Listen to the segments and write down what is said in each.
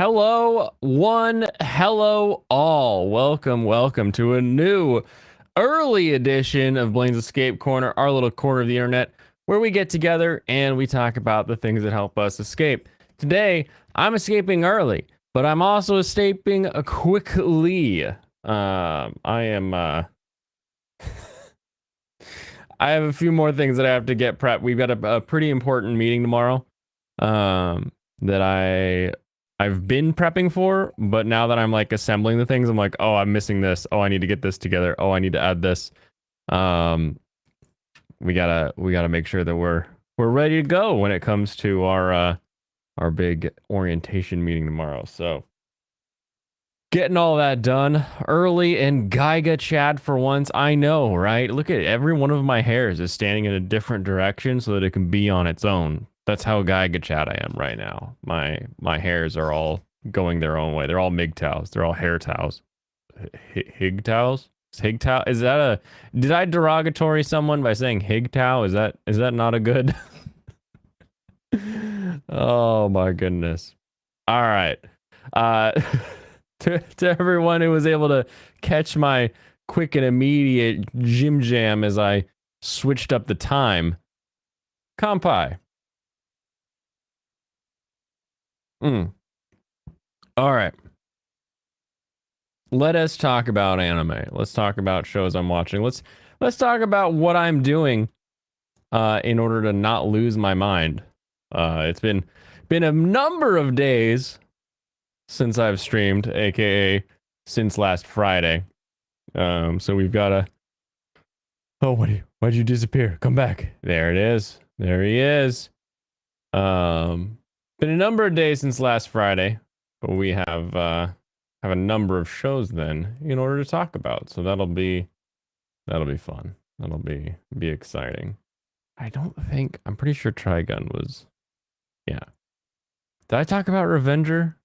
Hello, one, hello, all. Welcome to a new early edition of Blaine's Escape Corner, our little corner of the internet where we get together and we talk about the things that help us escape. Today, I'm escaping early, but I'm also escaping quickly. I am, I have a few more things that I have to get prepped. We've got a pretty important meeting tomorrow that I've been prepping for, but now that I'm like assembling the things, I'm like, oh, I'm missing this. Oh, I need to get this together. Oh, I need to add this. We gotta make sure that we're ready to go when it comes to our big orientation meeting tomorrow. So getting all that done early and Geiga Chad for once. I know, right? Look at every one of my hairs is standing in a different direction so that it can be on its own. That's how Geiga Chad I am right now. My hairs are all going their own way. They're all MGTOWs. They're all hair towels. HIGTOWs? HIGTOW? Is that a... Did I derogatory someone by saying HIGTOW? Is that not a good... Oh my goodness. All right. To everyone who was able to catch my quick and immediate Jim Jam as I switched up the time. Kampai. All right. Let us talk about anime. Let's talk about shows I'm watching. Let's talk about what I'm doing in order to not lose my mind. It's been a number of days since I've streamed, aka since last Friday. So we've got a... Oh, why'd you disappear? Come back. There it is. There he is. Been a number of days since last Friday, but we have a number of shows then in order to talk about. So that'll be fun. That'll be exciting. I'm pretty sure Trigun was... Yeah. Did I talk about Revenger?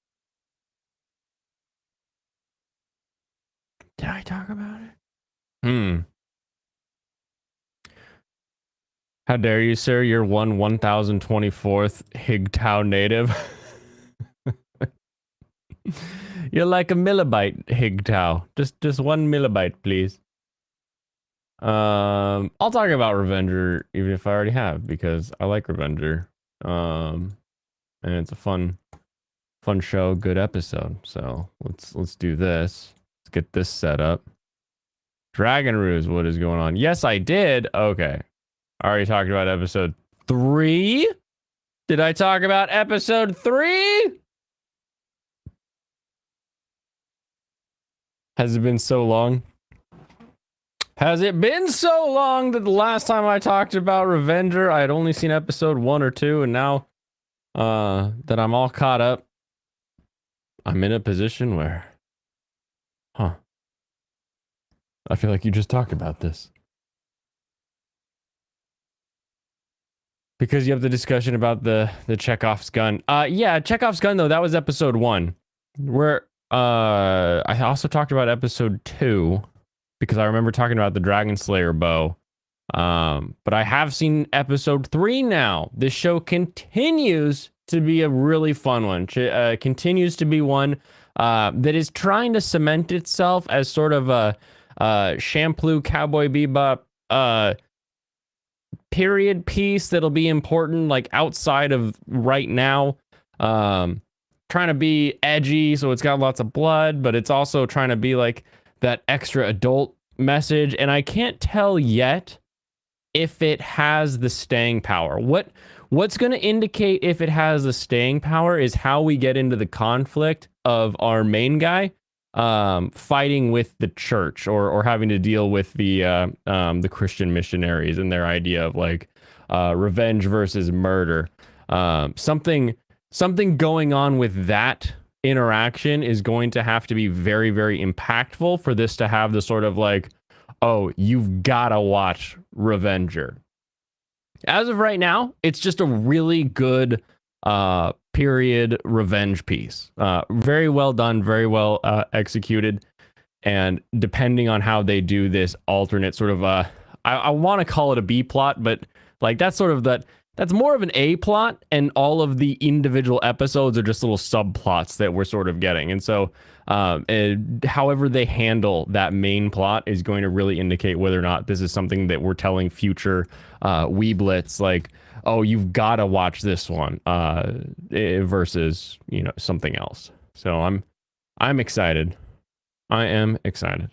Did I talk about it? How dare you, sir? You're 1024th HIGTOW native. You're like a millibyte, HIGTOW. Just 1 millibyte, please. I'll talk about Revenger even if I already have, because I like Revenger. And it's a fun show, good episode. So let's do this. Let's get this set up. Dragon Ruse, what is going on? Yes, I did. Okay. I already talked about episode 3. Did I talk about episode 3? Has it been so long? Has it been so long that the last time I talked about Revenger, I had only seen episode 1 or 2, and now that I'm all caught up, I'm in a position where... Huh. I feel like you just talked about this. Because you have the discussion about the Chekhov's gun. Yeah, Chekhov's gun, though, that was episode 1. Where, I also talked about episode 2, because I remember talking about the Dragon Slayer bow. But I have seen episode 3 now. This show continues to be a really fun one. Continues to be one that is trying to cement itself as sort of a Shampoo Cowboy Bebop period piece that'll be important like outside of right now. Trying to be edgy, so it's got lots of blood, but it's also trying to be like that extra adult message, and I can't tell yet if it has the staying power. What's going to indicate if it has the staying power is how we get into the conflict of our main guy fighting with the church or having to deal with the Christian missionaries and their idea of like revenge versus murder. Something going on with that interaction is going to have to be very, very impactful for this to have the sort of like, oh, you've gotta watch Revenger. As of right now, it's just a really good period revenge piece. Very well done, very well executed, and depending on how they do this alternate sort of I want to call it a B plot, but like that's sort of that that's more of an A plot, and all of the individual episodes are just little subplots that we're sort of getting. And so, however they handle that main plot is going to really indicate whether or not this is something that we're telling future Weeblets, like, oh, you've got to watch this one, versus, you know, something else. So I'm excited. I am excited.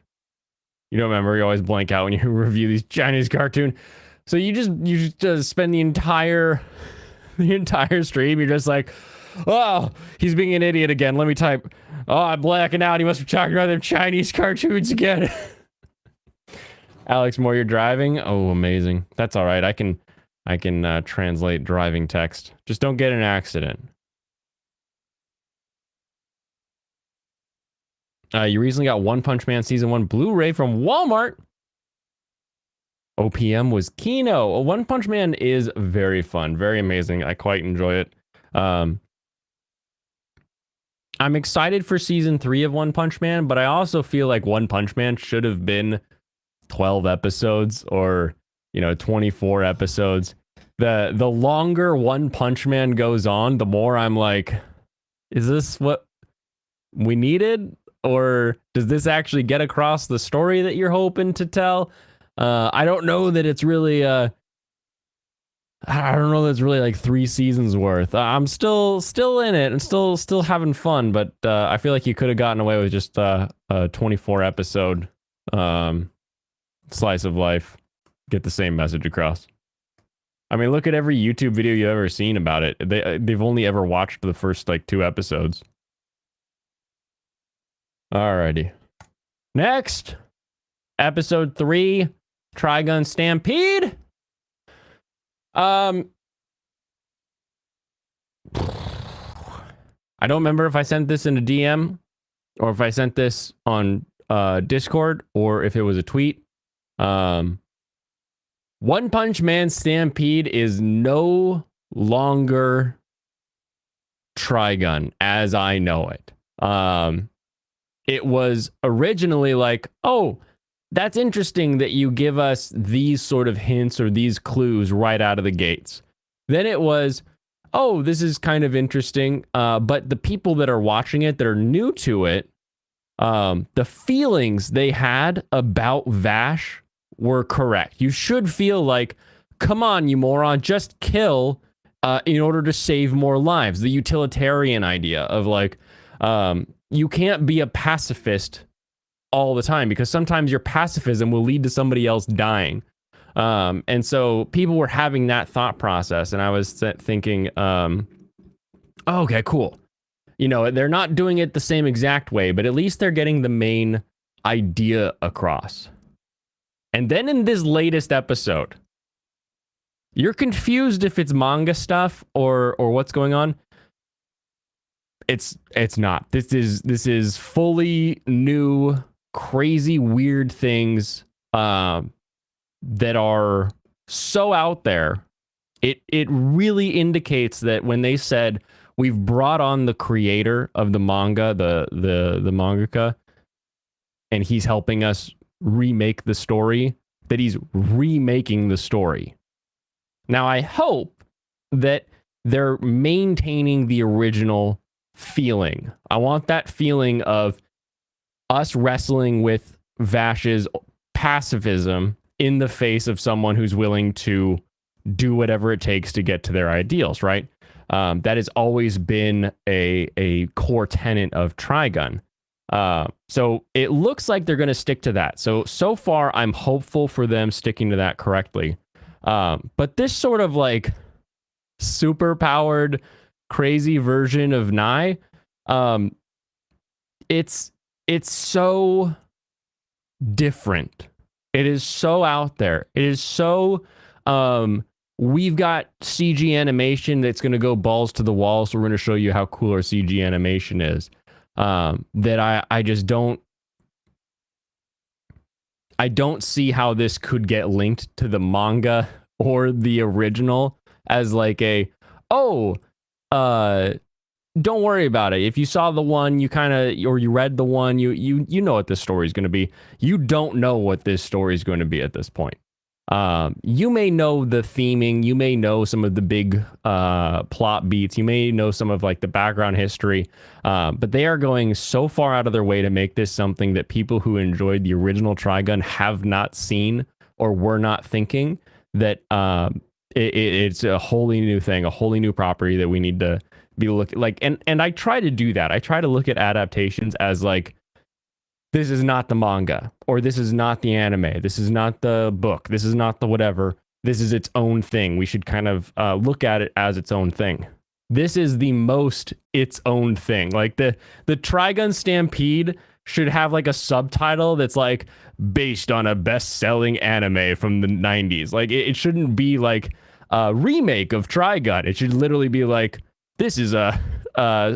You don't remember, you always blank out when you review these Chinese cartoon. So you just spend the entire stream. You're just like, oh, he's being an idiot again. Let me type. Oh, I'm blacking out. He must be talking about them Chinese cartoons again. Alex Moore, you're driving. Oh, amazing. That's all right. I can translate driving text. Just don't get in an accident. You recently got One Punch Man Season 1 Blu-ray from Walmart. OPM was Kino. One Punch Man is very fun, very amazing. I quite enjoy it. I'm excited for season 3 of One Punch Man, but I also feel like One Punch Man should have been 12 episodes or, you know, 24 episodes. The longer One Punch Man goes on, the more I'm like, is this what we needed? Or does this actually get across the story that you're hoping to tell? I don't know that it's really I don't know that's really like 3 seasons worth. I'm still in it and still having fun, but I feel like you could have gotten away with just a 24 episode slice of life, get the same message across. I mean, look at every YouTube video you've ever seen about it. They've only ever watched the first like 2 episodes. Alrighty. Next, episode 3, Trigun Stampede. I don't remember if I sent this in a DM or if I sent this on Discord or if it was a tweet. One Punch Man Stampede is no longer Trigun as I know it. It was originally like, oh, that's interesting that you give us these sort of hints or these clues right out of the gates. Then it was, oh, this is kind of interesting. But the people that are watching it, that are new to it, the feelings they had about Vash were correct. You should feel like, come on, you moron, just kill in order to save more lives. The utilitarian idea of like, you can't be a pacifist all the time because sometimes your pacifism will lead to somebody else dying. And so people were having that thought process, and I was thinking, okay, cool. You know, they're not doing it the same exact way, but at least they're getting the main idea across. And then in this latest episode, you're confused if it's manga stuff or what's going on. It's not. This is fully new, crazy, weird things that are so out there. It really indicates that when they said we've brought on the creator of the manga, the mangaka, and he's helping us remake the story, that he's remaking the story. Now I hope that they're maintaining the original feeling. I want that feeling of us wrestling with Vash's pacifism in the face of someone who's willing to do whatever it takes to get to their ideals, right? That has always been a core tenet of Trigun. So it looks like they're going to stick to that. So far, I'm hopeful for them sticking to that correctly. But this sort of like super powered, crazy version of Nai, it's so different. It is so out there. It is so we've got CG animation that's going to go balls to the wall, so we're going to show you how cool our CG animation is. That I just don't see how this could get linked to the manga or the original as like don't worry about it. If you saw the one, you kind of, or you read the one, you know what this story is going to be. You don't know what this story is going to be at this point. You may know the theming, you may know some of the big plot beats, you may know some of like the background history, but they are going so far out of their way to make this something that people who enjoyed the original Trigun have not seen or were not thinking that it's a wholly new thing, a wholly new property that we need to be looking like. And I try to do that. I try to look at adaptations as like, this is not the manga, or this is not the anime, this is not the book, this is not the whatever, this is its own thing. We should kind of look at it as its own thing. This is the most its own thing. Like the Trigun Stampede should have like a subtitle that's like based on a best-selling anime from the 90s. Like it shouldn't be like a remake of Trigun. It should literally be like, this is a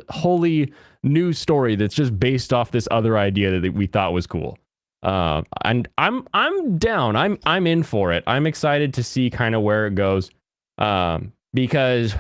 wholly new story that's just based off this other idea that we thought was cool. And I'm down. I'm in for it. I'm excited to see kind of where it goes. Because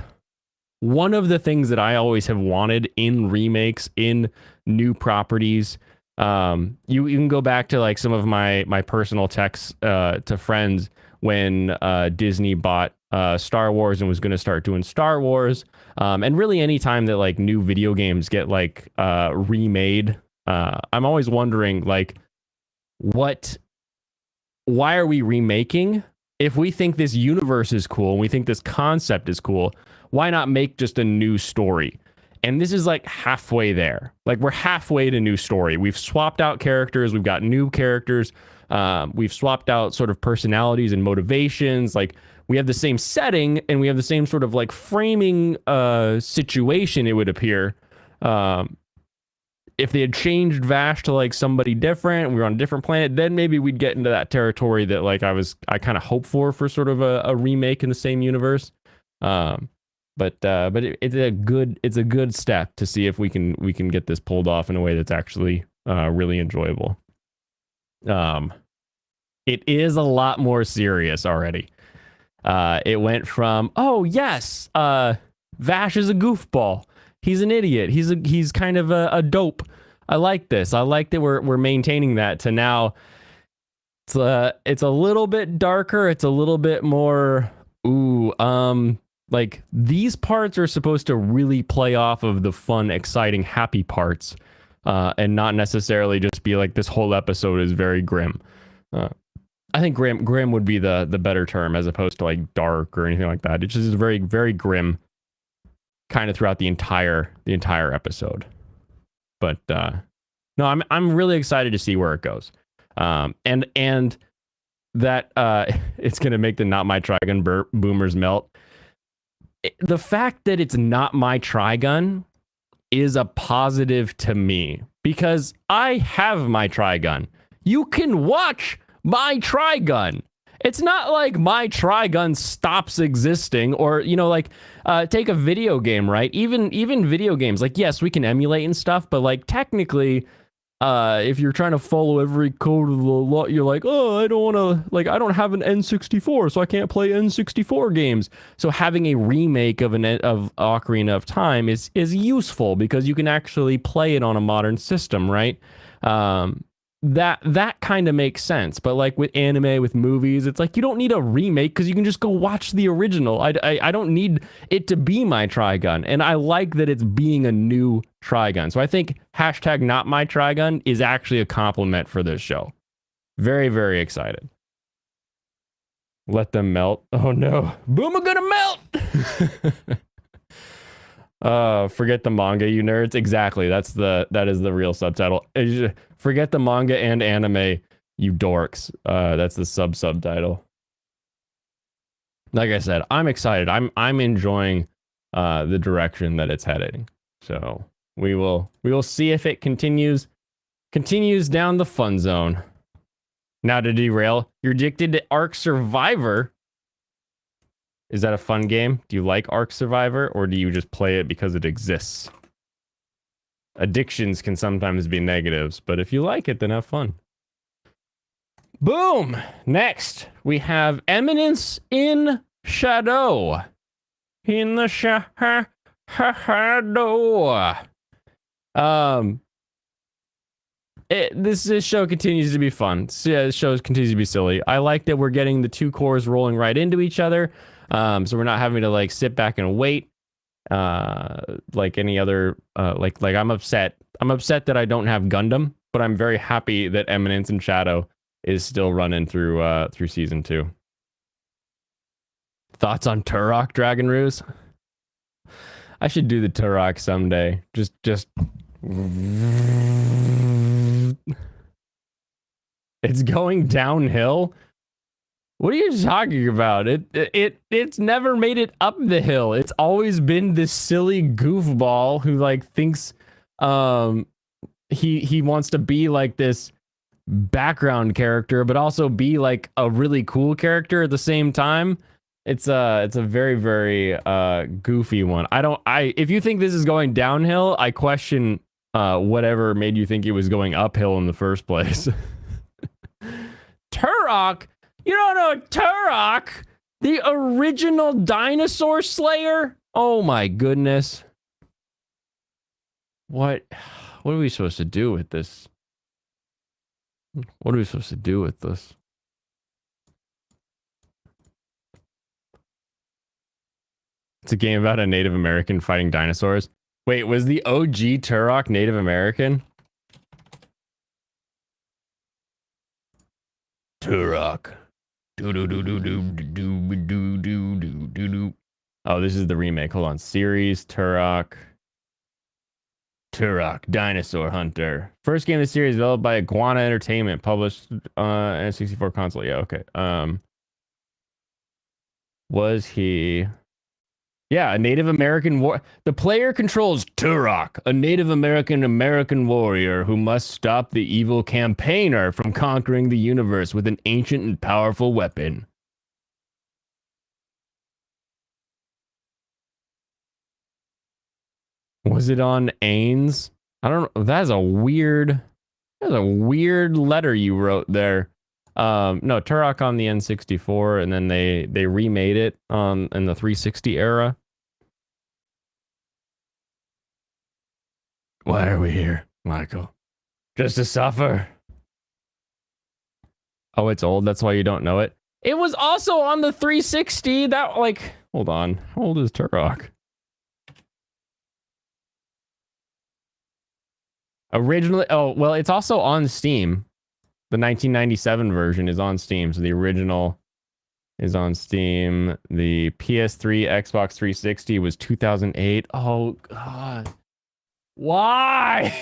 one of the things that I always have wanted in remakes, in new properties, you can go back to like some of my personal texts to friends when Disney bought Star Wars and was going to start doing Star Wars. And really any time that like new video games get like remade, I'm always wondering like, why are we remaking? If we think this universe is cool and we think this concept is cool, why not make just a new story? And this is like halfway there. Like we're halfway to new story. We've swapped out characters. We've got new characters. We've swapped out sort of personalities and motivations. Like we have the same setting and we have the same sort of like framing situation, it would appear. If they had changed Vash to like somebody different, we were on a different planet, then maybe we'd get into that territory that like I kind of hope for sort of a remake in the same universe. But it's a good step to see if we can get this pulled off in a way that's actually really enjoyable. It is a lot more serious already. It went from, oh yes, Vash is a goofball, he's an idiot, he's kind of a dope. I like this. I like that we're maintaining that, to now it's a little bit darker. It's a little bit more like these parts are supposed to really play off of the fun, exciting, happy parts, and not necessarily just be like this whole episode is very grim. I think grim would be the better term, as opposed to like dark or anything like that. It's just very, very grim kind of throughout the entire episode. But no, I'm really excited to see where it goes. And that it's gonna make the Not My Trigun boomers melt. The fact that it's Not My Trigun is a positive to me, because I have my Trigun. You can watch my Trigun. It's not like my Trigun stops existing, or, you know, like take a video game, right? Even video games, like, yes, we can emulate and stuff, but like technically, if you're trying to follow every code of the law, you're like, oh, I don't want to, like, I don't have an N64, so I can't play N64 games. So having a remake of Ocarina of Time is useful, because you can actually play it on a modern system, right? That kind of makes sense. But like with anime, with movies, it's like you don't need a remake, because you can just go watch the original. I don't need it to be my Trigun, and I like that it's being a new Trigun. So I think hashtag Not My Trigun is actually a compliment for this show. Very, very excited. Let them melt. Oh no, Boom are gonna melt. Forget the manga, you nerds. Exactly. That is the real subtitle. Forget the manga and anime, you dorks. That's the subtitle. Like I said, I'm excited. I'm enjoying the direction that it's heading. So we will see if it continues down the fun zone. Now, to derail, you're addicted to Ark Survivor. Is that a fun game? Do you like Ark Survivor, or do you just play it because it exists? Addictions can sometimes be negatives, but if you like it, then have fun. Boom! Next, we have Eminence in Shadow. In the shadow. this show continues to be fun. This show continues to be silly. I like that we're getting the two cores rolling right into each other. So we're not having to like sit back and wait. Like any other like I'm upset. I'm upset that I don't have Gundam, but I'm very happy that Eminence and Shadow is still running through season 2. Thoughts on Turok, Dragon Ruse? I should do the Turok someday. Just it's going downhill. What are you talking about? It's never made it up the hill. It's always been this silly goofball who like thinks he wants to be like this background character, but also be like a really cool character at the same time. It's a very, very goofy one. If you think this is going downhill, I question whatever made you think it was going uphill in the first place. Turok? You don't know Turok? The original dinosaur slayer? Oh my goodness. What are we supposed to do with this? What are we supposed to do with this? It's a game about a Native American fighting dinosaurs. Wait, was the OG Turok Native American? Turok. Oh, this is the remake. Hold on. Series Turok. Turok Dinosaur Hunter. First game of the series developed by Iguana Entertainment, published on N64 console. Yeah, okay. Was he... Yeah, a Native American war. The player controls Turok, a Native American warrior who must stop the evil campaigner from conquering the universe with an ancient and powerful weapon. Was it on Ains? I don't know. That's a weird letter you wrote there. No, Turok on the N64, and then they remade it in the 360 era. Why are we here, Michael? Just to suffer? Oh, it's old. That's why you don't know it. It was also on the 360. That like, hold on. How old is Turok? Originally, oh well, it's also on Steam. The 1997 version is on Steam, so the original is on Steam. The PS3, Xbox 360 was 2008. Oh God. Why?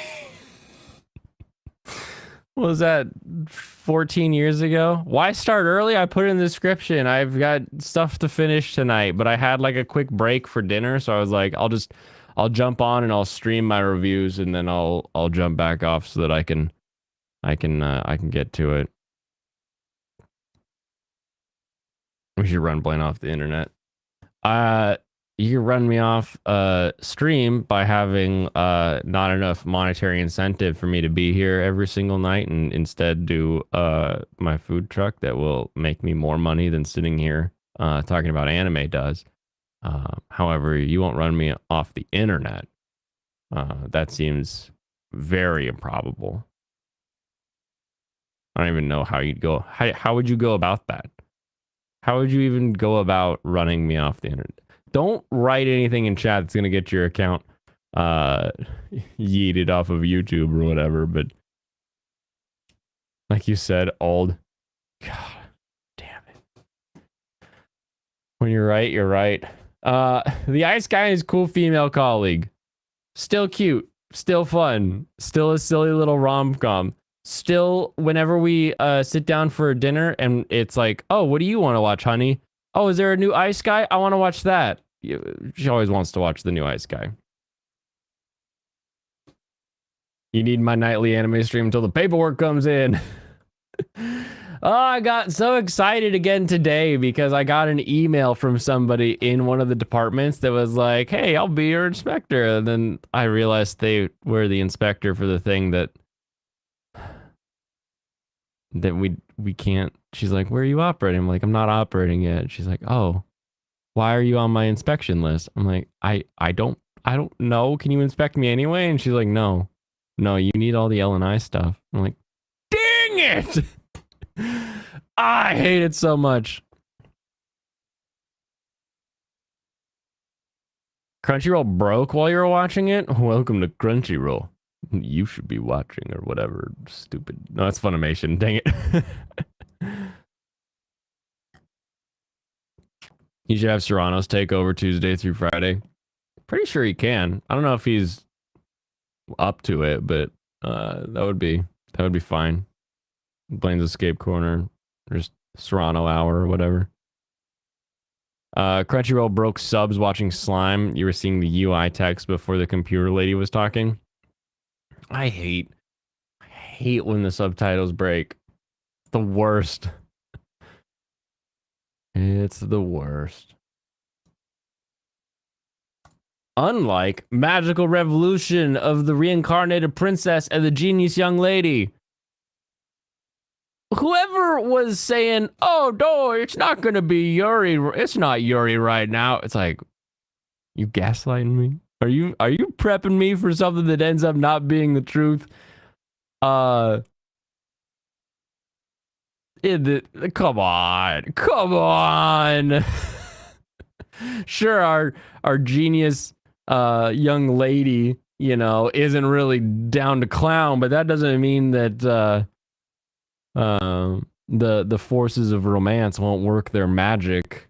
What was that, 14 years ago? Why start early? I put it in the description. I've got stuff to finish tonight, but I had like a quick break for dinner, so I was like, I'll jump on and I'll stream my reviews, and then I'll jump back off so that I can get to it. We should run Blaine off the internet. You can run me off stream by having not enough monetary incentive for me to be here every single night, and instead do my food truck that will make me more money than sitting here talking about anime does. However, you won't run me off the internet. That seems very improbable. I don't even know how you'd go. How would you go about that? How would you even go about running me off the internet? Don't write anything in chat that's going to get your account yeeted off of YouTube or whatever. But like you said, old. God damn it. When you're right, you're right. The Ice Guy is cool female colleague. Still cute. Still fun. Still a silly little rom-com. Still, whenever we sit down for dinner and it's like, oh, what do you want to watch, honey? Oh, is there a new Ice Guy? I want to watch that. She always wants to watch the new Ice Guy. You need my nightly anime stream until the paperwork comes in. Oh, I got so excited again today because I got an email from somebody in one of the departments that was like, hey, I'll be your inspector. And then I realized they were the inspector for the thing that we can't. She's like, where are you operating? I'm like, I'm not operating yet. She's like, oh, why are you on my inspection list? I'm like, I don't know. Can you inspect me anyway? And she's like, no. no, you need all the L&I stuff. I'm like, dang it! I hate it so much. Crunchyroll broke while you were watching it? Welcome to Crunchyroll. You should be watching or whatever. Stupid. No, that's Funimation. Dang it. You should have Serrano's take over Tuesday through Friday. Pretty sure he can. I don't know if he's up to it, but that would be fine. Blaine's Escape Corner, or just Serrano Hour or whatever. Crunchyroll broke subs watching Slime. You were seeing the UI text before the computer lady was talking. I hate when the subtitles break. The worst. It's the worst. Unlike Magical Revolution of the Reincarnated Princess and the Genius Young Lady. Whoever was saying, oh, no, it's not going to be Yuri. It's not Yuri right now. It's like, you gaslighting me? Are you prepping me for something that ends up not being the truth? Come on. Sure, our genius young lady, you know, isn't really down to clown, but that doesn't mean that the forces of romance won't work their magic.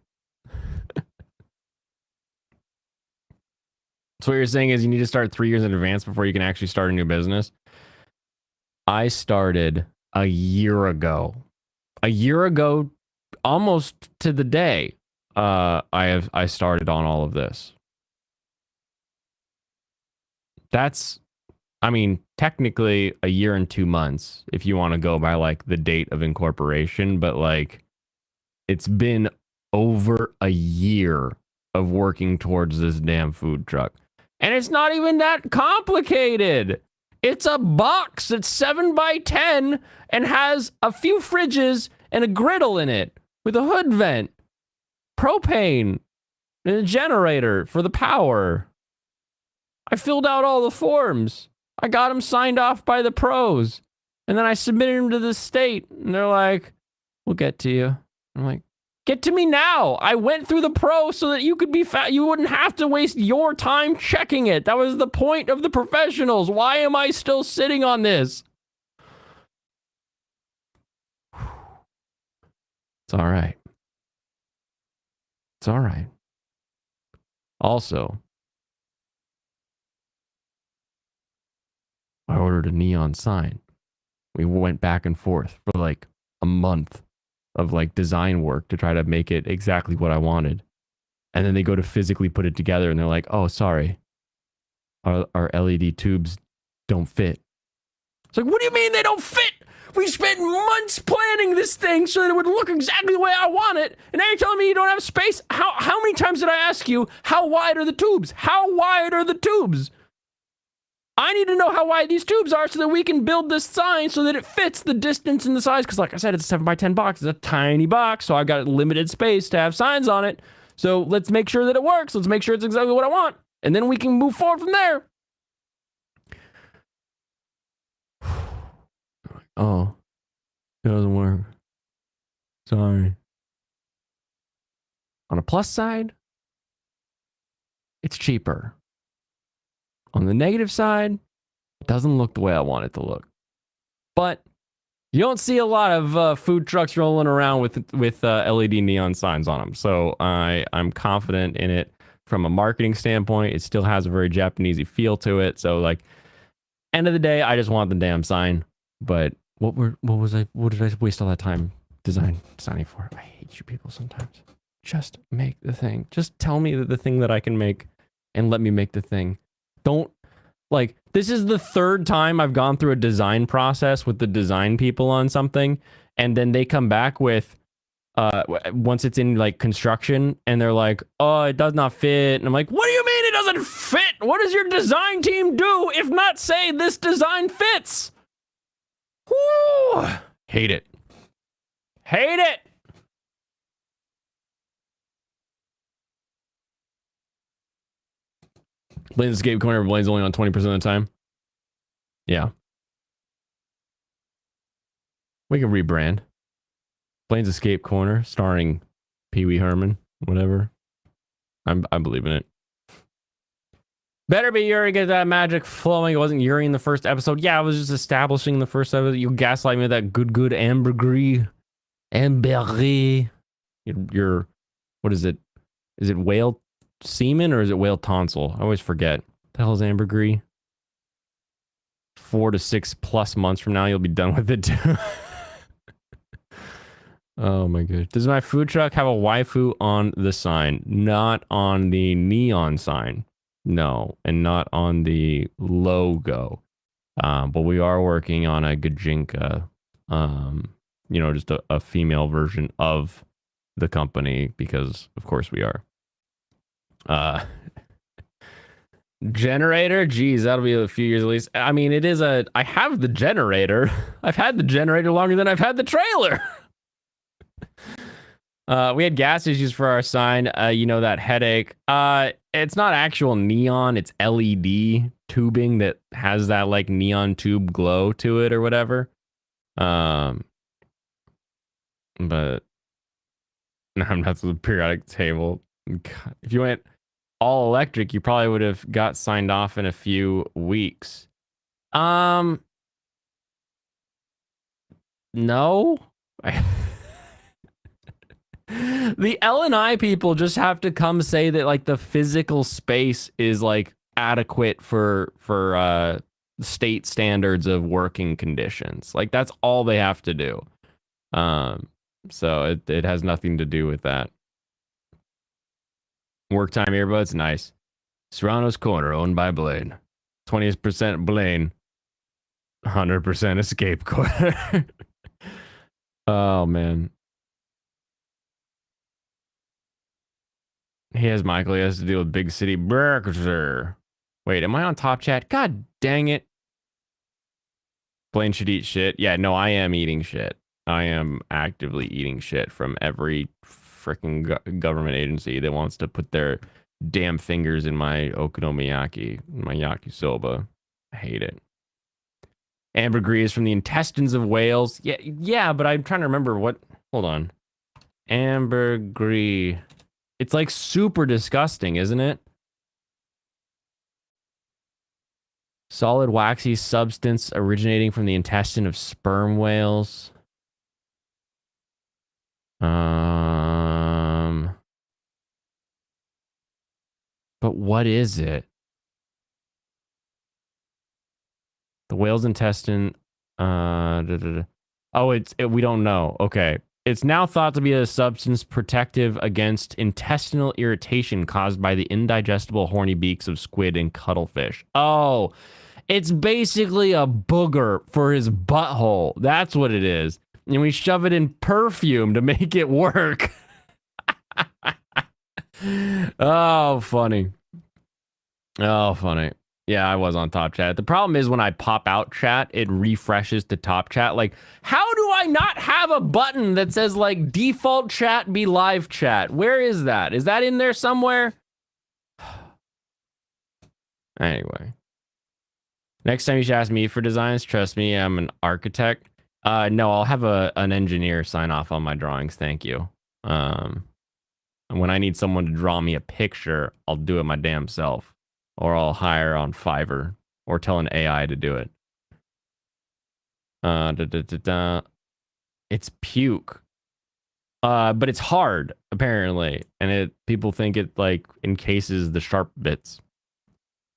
So what you're saying is you need to start 3 years in advance before you can actually start a new business. I started a year ago. Almost to the day. I started on all of this. That's, I mean, technically a year and 2 months if you want to go by like the date of incorporation, but like it's been over a year of working towards this damn food truck. And it's not even that complicated. It's a box that's 7 by 10 and has a few fridges and a griddle in it with a hood vent, propane, and a generator for the power. I filled out all the forms. I got them signed off by the pros. And then I submitted them to the state. And they're like, we'll get to you. I'm like, get to me now. I went through the pro so that you could be you wouldn't have to waste your time checking it. That was the point of the professionals. Why am I still sitting on this? It's all right. It's all right. Also, I ordered a neon sign. We went back and forth for like a month of like design work to try to make it exactly what I wanted. And then they go to physically put it together and they're like, oh, sorry. Our LED tubes don't fit. It's like, what do you mean they don't fit? We spent months planning this thing so that it would look exactly the way I want it. And now you're telling me you don't have space? How many times did I ask you, how wide are the tubes? How wide are the tubes? I need to know how wide these tubes are so that we can build this sign so that it fits the distance and the size. Because like I said, it's a 7 by 10 box. It's a tiny box. So I've got limited space to have signs on it. So let's make sure that it works. Let's make sure it's exactly what I want. And then we can move forward from there. Oh, it doesn't work. Sorry. On a plus side, it's cheaper. On the negative side, it doesn't look the way I want it to look. But you don't see a lot of food trucks rolling around with LED neon signs on them. So I'm confident in it from a marketing standpoint. It still has a very Japanesey feel to it. So like, end of the day, I just want the damn sign. But what did I waste all that time designing for? I hate you people sometimes. Just make the thing. Just tell me the thing that I can make and let me make the thing. Don't, like, this is the 3rd time I've gone through a design process with the design people on something, and then they come back with, once it's in, like, construction, and they're like, oh, it does not fit. And I'm like, what do you mean it doesn't fit? What does your design team do if not say this design fits? Woo! Hate it. Hate it! Blaine's Escape Corner, Blaine's only on 20% of the time. Yeah. We can rebrand. Blaine's Escape Corner, starring Pee Wee Herman, whatever. I believe in it. Better be Yuri, get that magic flowing. It wasn't Yuri in the first episode. Yeah, I was just establishing the first episode. You gaslight me with that good ambergris. Ambergris. Your, what is it? Is it whale semen or is it whale tonsil? I always forget. What the hell is ambergris? 4 to 6+ months from now, you'll be done with it too. Oh my god. Does my food truck have a waifu on the sign? Not on the neon sign. No, and not on the logo. But we are working on a Gajinka, just a female version of the company because of course we are. Generator? Geez, that'll be a few years at least. I mean, I have the generator. I've had the generator longer than I've had the trailer. We had gas issues for our sign. That headache. It's not actual neon. It's LED tubing that has that like neon tube glow to it or whatever. But I'm not the periodic table. God, if you went all electric, you probably would have got signed off in a few weeks. No. The L&I people just have to come say that like the physical space is like adequate for state standards of working conditions. Like that's all they have to do. So it has nothing to do with that. Work time earbuds, nice. Serrano's Corner, owned by Blaine. 20% Blaine, 100% Escape Corner. Oh man. He has to deal with big city burger. Wait, am I on top chat? God dang it. Blaine should eat shit. Yeah, no, I am eating shit. I am actively eating shit from every freaking government agency that wants to put their damn fingers in my okonomiyaki, my yakisoba. I hate it. Ambergris is from the intestines of whales. Yeah, but I'm trying to remember what. Hold on. Ambergris. It's like super disgusting, isn't it? Solid waxy substance originating from the intestine of sperm whales. But what is it? The whale's intestine. Oh, we don't know. Okay. It's now thought to be a substance protective against intestinal irritation caused by the indigestible horny beaks of squid and cuttlefish. Oh, it's basically a booger for his butthole. That's what it is. And we shove it in perfume to make it work. Oh, funny. Oh, funny. Yeah, I was on top chat. The problem is when I pop out chat, it refreshes to top chat. Like, how do I not have a button that says like default chat be live chat? Where is that? Is that in there somewhere? Anyway. Next time you should ask me for designs. Trust me, I'm an architect. No, I'll have an engineer sign off on my drawings. Thank you. And when I need someone to draw me a picture, I'll do it my damn self. Or I'll hire on Fiverr or tell an AI to do it. It's puke. But it's hard, apparently. And people think it like encases the sharp bits.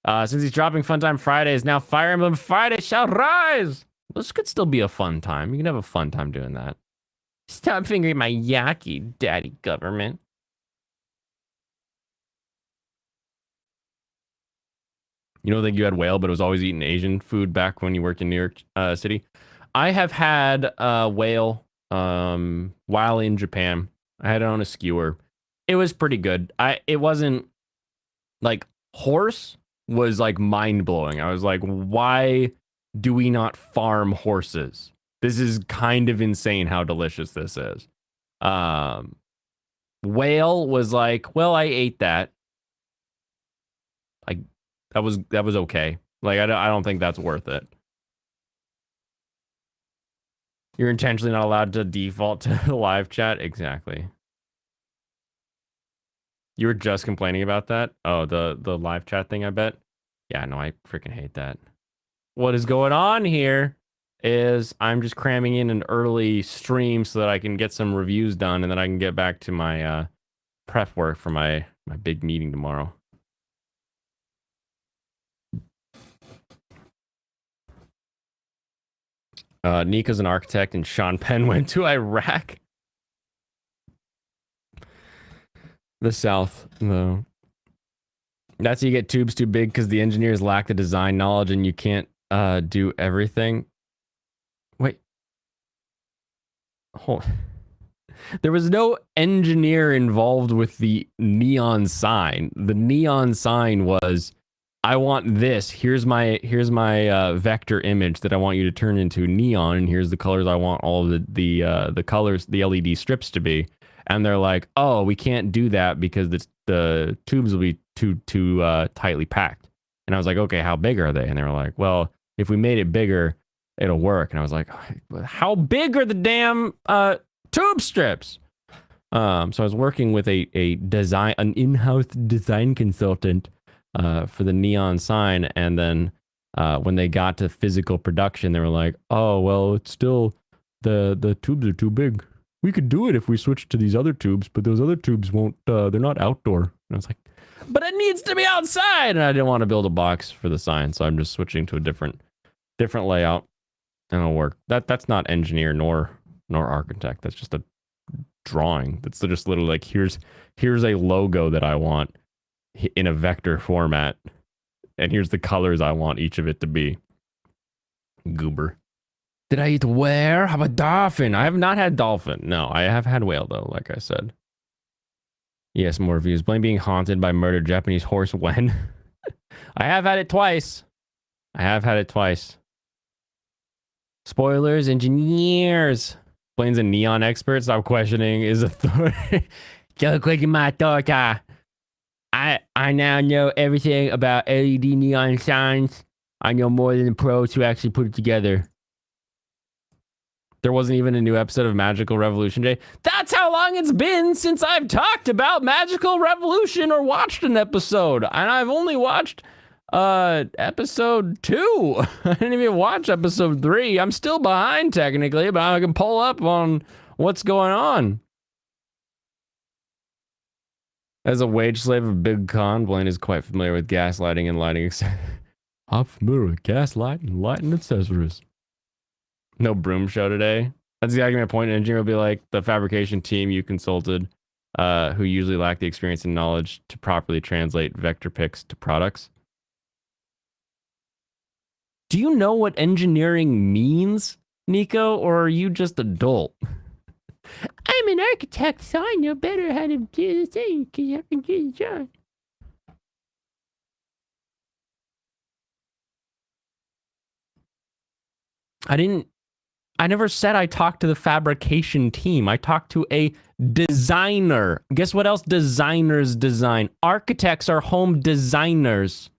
Since he's dropping Funtime Fridays, now Fire Emblem Friday shall rise. This could still be a fun time. You can have a fun time doing that. Stop fingering my yaki, daddy government. You don't think you had whale, but it was always eating Asian food back when you worked in New York City? I have had whale while in Japan. I had it on a skewer. It was pretty good. It wasn't like horse was like mind blowing. I was like, why do we not farm horses? This is kind of insane how delicious this is. Whale was like, well, I ate that. That was okay. Like I don't think that's worth it. You're intentionally not allowed to default to live chat. Exactly. You were just complaining about that? Oh, the live chat thing, I bet. Yeah, no, I freaking hate that. What is going on here is I'm just cramming in an early stream so that I can get some reviews done and then I can get back to my prep work for my big meeting tomorrow. Nika's an architect and Sean Penn went to Iraq. The South, though. That's how you get tubes too big because the engineers lack the design knowledge and you can't do everything. Wait. Hold. There was no engineer involved with the neon sign. The neon sign was, I want this. Here's my vector image that I want you to turn into neon, and here's the colors I want all of the colors, the LED strips to be. And they're like, oh, we can't do that because the tubes will be too tightly packed. And I was like, okay, how big are they? And they were like, well, if we made it bigger, it'll work. And I was like, how big are the damn tube strips? So I was working with an in-house design consultant for the neon sign, and then when they got to physical production, they were like, oh, well, it's still the tubes are too big. We could do it if we switched to these other tubes, but those other tubes won't, they're not outdoor. And I was like, but it needs to be outside. And I didn't want to build a box for the sign. So I'm just switching to a different layout and it'll work. That's not engineer nor architect. That's just a drawing. That's just literally like, here's a logo that I want in a vector format. And here's the colors I want each of it to be. Goober. Did I eat whale? How about dolphin? I have not had dolphin. No, I have had whale though, like I said. Yes, more reviews. Blame being haunted by murdered Japanese horse when? I have had it twice. Spoilers, engineers. Blame's a neon expert. Stop questioning his authority. Don't question my authority. I now know everything about LED neon signs. I know more than the pros who actually put it together. There wasn't even a new episode of Magical Revolution, Jay. That's how long it's been since I've talked about Magical Revolution or watched an episode. And I've only watched episode 2. I didn't even watch episode 3. I'm still behind technically, but I can pull up on what's going on. As a wage slave of Big Con, Blaine is quite familiar with gaslighting and lighting accessories. I'm familiar with gaslighting and lighting accessories. No broom show today. That's exactly my point. An engineer will be like the fabrication team you consulted, who usually lack the experience and knowledge to properly translate vector pics to products. Do you know what engineering means, Nico, or are you just adult? I'm an architect, so I know better how to do the thing because I can do the job. I never said I talked to the fabrication team. I talked to a designer. Guess what else designers design? Architects are home designers.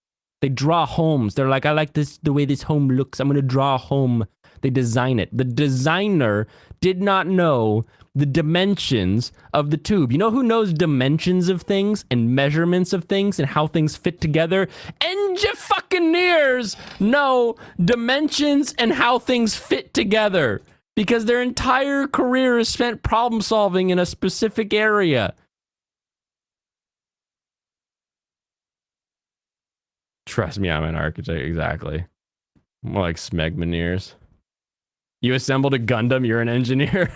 They draw homes. They're like, I like this, the way this home looks. I'm going to draw a home. They design it. The designer did not know the dimensions of the tube. You know who knows dimensions of things and measurements of things and how things fit together? Engineers know dimensions and how things fit together because their entire career is spent problem solving in a specific area. Trust me, I'm an architect. Exactly. More like Smegmaneers. You assembled a Gundam, you're an engineer.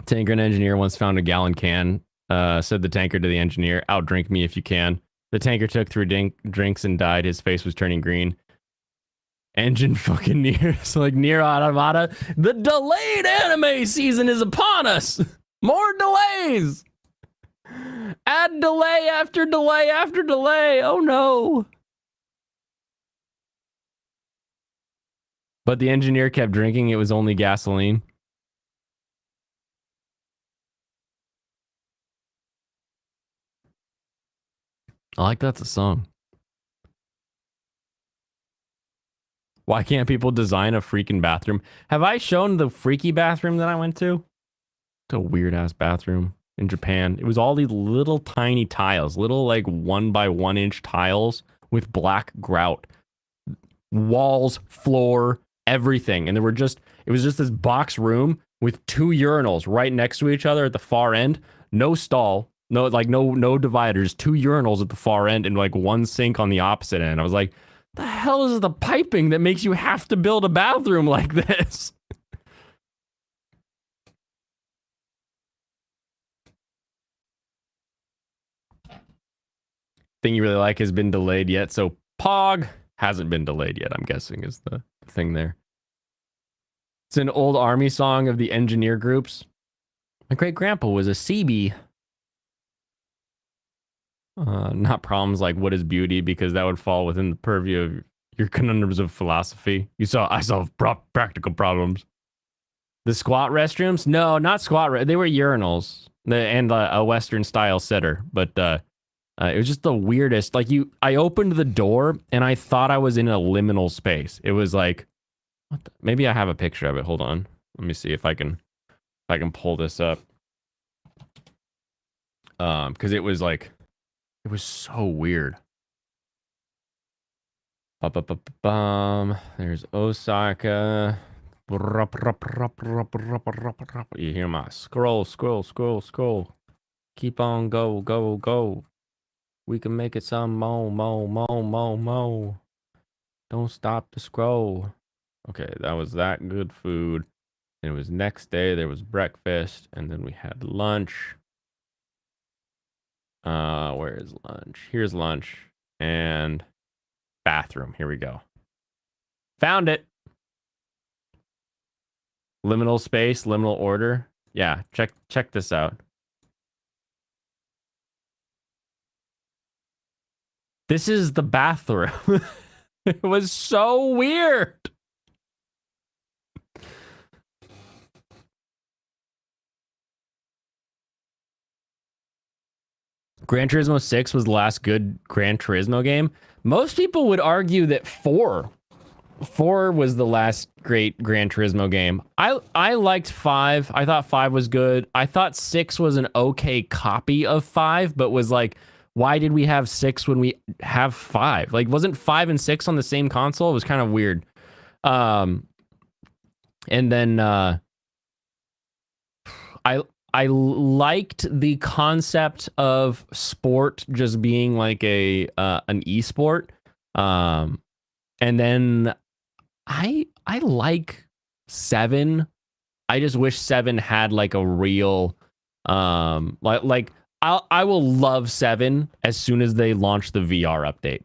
Tanker and engineer once found a gallon can. Said the tanker to the engineer, outdrink me if you can. The tanker took 3 drinks and died. His face was turning green. Engine fucking Nier. So like Nier Automata. The delayed anime season is upon us. More delays. Add delay after delay after delay. Oh no. But the engineer kept drinking. It was only gasoline. I like that's a song. Why can't people design a freaking bathroom? Have I shown the freaky bathroom that I went to? It's a weird ass bathroom in Japan. It was all these little tiny tiles, little like 1 by 1 inch tiles with black grout. Walls, floor, everything. And it was just this box room with 2 urinals right next to each other at the far end. No stall, no dividers, 2 urinals at the far end and like 1 sink on the opposite end. I was like, the hell is the piping that makes you have to build a bathroom like this? Thing you really like has been delayed yet. So Pog hasn't been delayed yet, I'm guessing, is the thing there. It's an old army song of the engineer groups. My great grandpa was a Seabee. Not problems like what is beauty, because that would fall within the purview of your conundrums of philosophy. I solve practical problems. The squat restrooms? No, not squat. They were urinals and a Western style sitter, but it was just the weirdest. Like I opened the door and I thought I was in a liminal space. It was like, maybe I have a picture of it. Hold on, let me see if I can pull this up. Because it was so weird. There's Osaka. You hear my scroll. Keep on, go. We can make it some mo. Don't stop the scroll. Okay, that was that good food. And it was next day, there was breakfast, and then we had lunch. Where is lunch? Here's lunch. And bathroom. Here we go. Found it. Liminal space, liminal order. Yeah, check this out. This is the bathroom. It was so weird. Gran Turismo 6 was the last good Gran Turismo game. Most people would argue that 4 was the last great Gran Turismo game. I liked 5. I thought 5 was good. I thought 6 was an okay copy of 5, but was like, why did we have 6 when we have 5? Like, wasn't 5 and 6 on the same console? It was kind of weird. And then I liked the concept of sport just being like an esport. And then I like 7. I just wish 7 had like a real like I will love 7 as soon as they launch the VR update.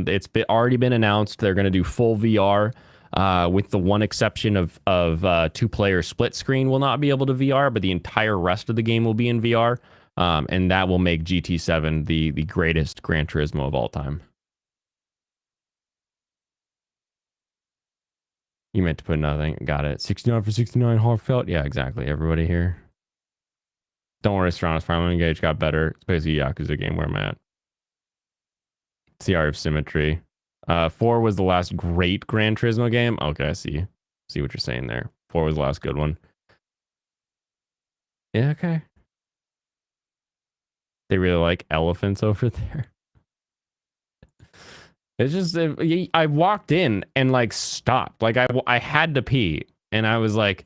It's already been announced they're going to do full VR. With the one exception of 2-player split screen will not be able to VR, but the entire rest of the game will be in VR, and that will make GT7 the greatest Gran Turismo of all time. You meant to put nothing. Got it. 69 for 69, heartfelt. Yeah, exactly. Everybody here. Don't worry, Stranos. Finally Engaged got better. It's basically a Yakuza game where I'm at. It's the art of symmetry. 4 was the last great Gran Turismo game. Okay, I see what you're saying there. 4 was the last good one. Yeah, okay. They really like elephants over there. It's just, I walked in and like stopped. Like I had to pee and I was like,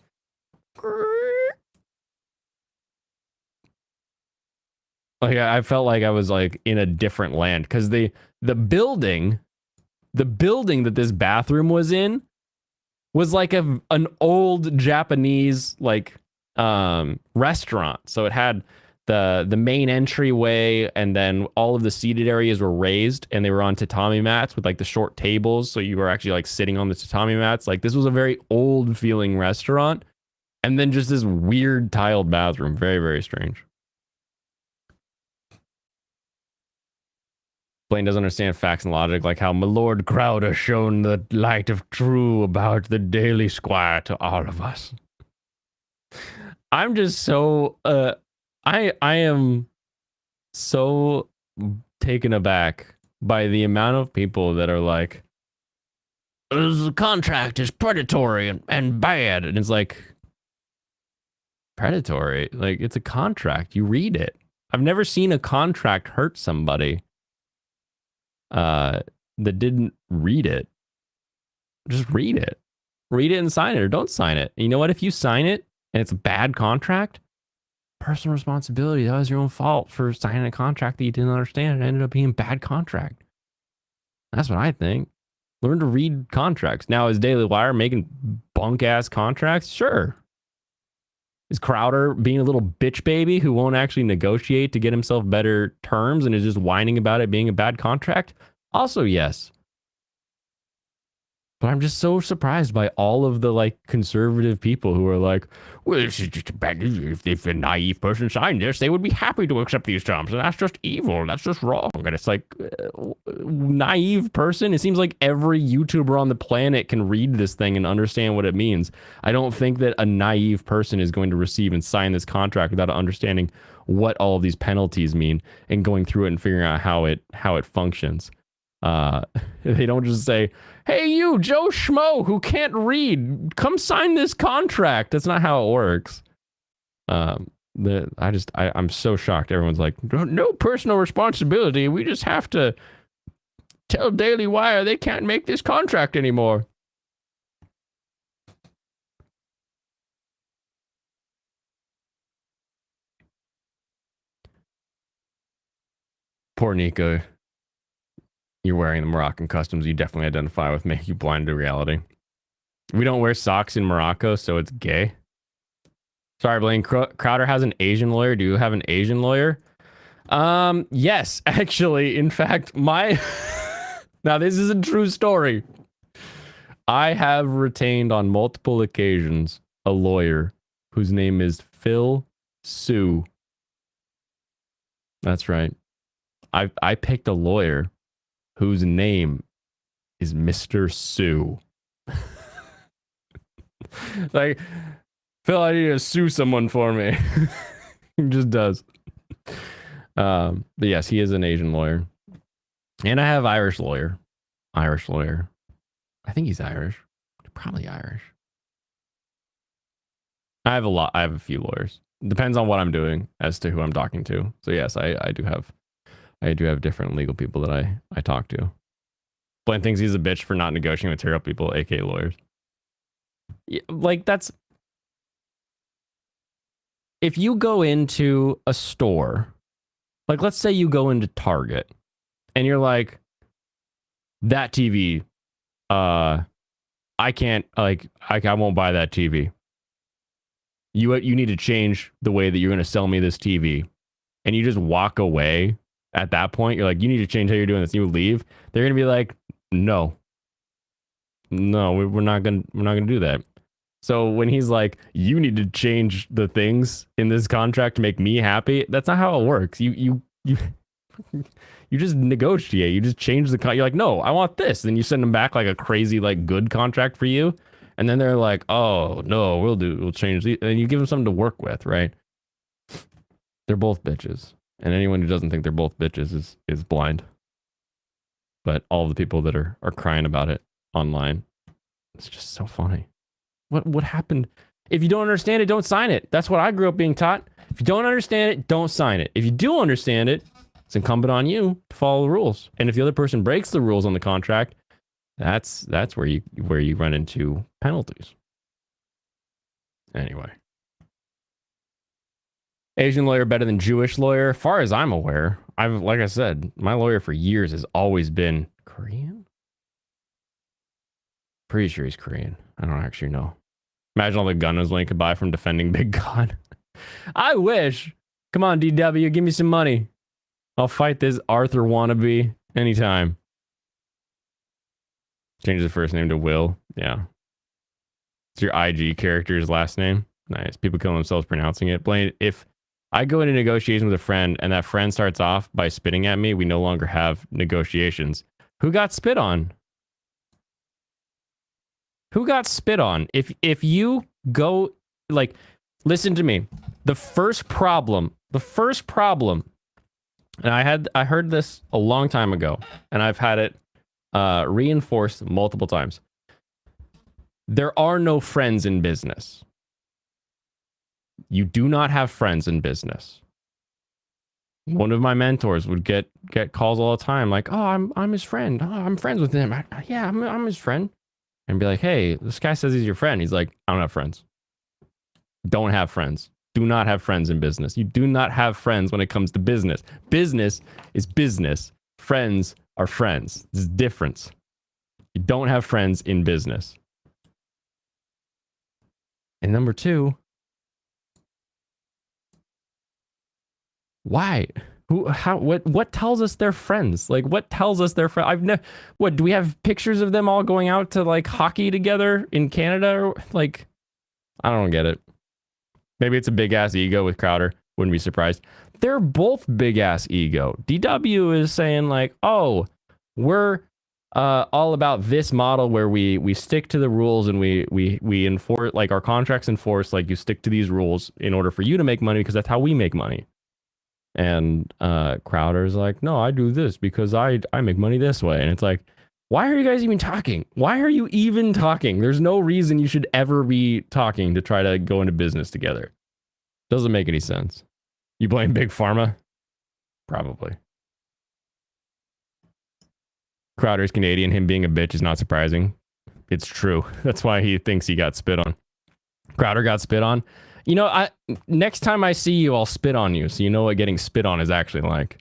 I felt like I was like in a different land because the building that this bathroom was in was like an old Japanese like restaurant. So it had the main entryway, and then all of the seated areas were raised and they were on tatami mats with like the short tables, so you were actually like sitting on the tatami mats. Like this was a very old feeling restaurant, and then just this weird tiled bathroom. Very, very strange. Blaine doesn't understand facts and logic, like how my Lord Crowder shown the light of true about the Daily Squire to all of us. I'm just so I am so taken aback by the amount of people that are like, the contract is predatory and bad. And it's like, predatory? Like, it's a contract. You read it. I've never seen a contract hurt somebody that didn't read it. Just read it. Read it and sign it, or don't sign it. And you know what? If you sign it and it's a bad contract, personal responsibility. That was your own fault for signing a contract that you didn't understand. It ended up being a bad contract. That's what I think. Learn to read contracts. Now, is Daily Wire making bunk ass contracts? Sure. Is Crowder being a little bitch baby who won't actually negotiate to get himself better terms and is just whining about it being a bad contract? Also, yes. But I'm just so surprised by all of the like conservative people who are like, well, this is just a bad, if a naive person signed this, they would be happy to accept these terms. And that's just evil. That's just wrong. And it's like, naive person. It seems like every YouTuber on the planet can read this thing and understand what it means. I don't think that a naive person is going to receive and sign this contract without understanding what all of these penalties mean and going through it and figuring out how it functions. They don't just say, hey, you, Joe Schmo, who can't read, come sign this contract. That's not how it works. I'm so shocked. Everyone's like, no personal responsibility. We just have to tell Daily Wire they can't make this contract anymore. Poor Nico. You're wearing the Moroccan customs you definitely identify with, make you blind to reality. We don't wear socks in Morocco, so it's gay. Sorry, Blaine. Crowder has an Asian lawyer. Do you have an Asian lawyer? Yes, actually. In fact, now this is a true story. I have retained on multiple occasions a lawyer whose name is Phil Sue. That's right. I picked a lawyer whose name is Mr. Sue. Like, Phil, I need to sue someone for me. He just does. But yes, he is an Asian lawyer. And I have Irish lawyer. I think he's Irish. Probably Irish. I have a few lawyers. Depends on what I'm doing as to who I'm talking to. So yes, I do have different legal people that I talk to. Blaine thinks he's a bitch for not negotiating with terrible people, aka lawyers. Yeah, like, that's... If you go into a store, like let's say you go into Target, and you're like, that TV, I can't, like, I won't buy that TV. You need to change the way that you're going to sell me this TV. And you just walk away. At that point, you're like, you need to change how you're doing this. You leave. They're gonna be like, no, we're not gonna do that. So when he's like, you need to change the things in this contract to make me happy, that's not how it works. You just negotiate. You just change the you're like, no, I want this. Then you send them back like a crazy like good contract for you, and then they're like, oh no, we'll change these, and you give them something to work with, right? They're both bitches. And anyone who doesn't think they're both bitches is blind. But all the people that are crying about it online, it's just so funny. What happened? If you don't understand it, don't sign it. That's what I grew up being taught. If you don't understand it, don't sign it. If you do understand it, it's incumbent on you to follow the rules. And if the other person breaks the rules on the contract, that's where you run into penalties. Anyway. Asian lawyer better than Jewish lawyer? Far as I'm aware, like I said, my lawyer for years has always been Korean. Pretty sure he's Korean. I don't actually know. Imagine all the gunners Link could buy from defending Big God. I wish. Come on, DW, give me some money. I'll fight this Arthur wannabe anytime. Change his first name to Will. Yeah. It's your IG character's last name. Nice. People kill themselves pronouncing it. Blaine, if I go into negotiations with a friend and that friend starts off by spitting at me, we no longer have negotiations. Who got spit on? Who got spit on? If you go, like, listen to me. The first problem And I heard this a long time ago, and I've had it reinforced multiple times. There are no friends in business. You do not have friends in business. One of my mentors would get calls all the time, like, "Oh, I'm his friend. Oh, I'm friends with him. Yeah, I'm his friend." And be like, "Hey, this guy says he's your friend." He's like, "I don't have friends. Don't have friends. Do not have friends in business. You do not have friends when it comes to business. Business is business. Friends are friends. There's a difference. You don't have friends in business." And number two, why? What tells us they're friends? Like, what tells us they're friends? What, do we have pictures of them all going out to like hockey together in Canada? Or, like, I don't get it. Maybe it's a big ass ego with Crowder. Wouldn't be surprised. They're both big ass ego. DW is saying like, "Oh, we're all about this model where we stick to the rules and we enforce, like, our contracts enforce, like, you stick to these rules in order for you to make money because that's how we make money." And Crowder's like, "No, I do this because I make money this way." And it's like, why are you guys even talking? Why are you even talking? There's no reason you should ever be talking to try to go into business together. Doesn't make any sense. You blame Big Pharma? Probably. Crowder's Canadian. Him being a bitch is not surprising. It's true. That's why he thinks he got spit on. Crowder got spit on. You know, next time I see you, I'll spit on you, so you know what getting spit on is actually like.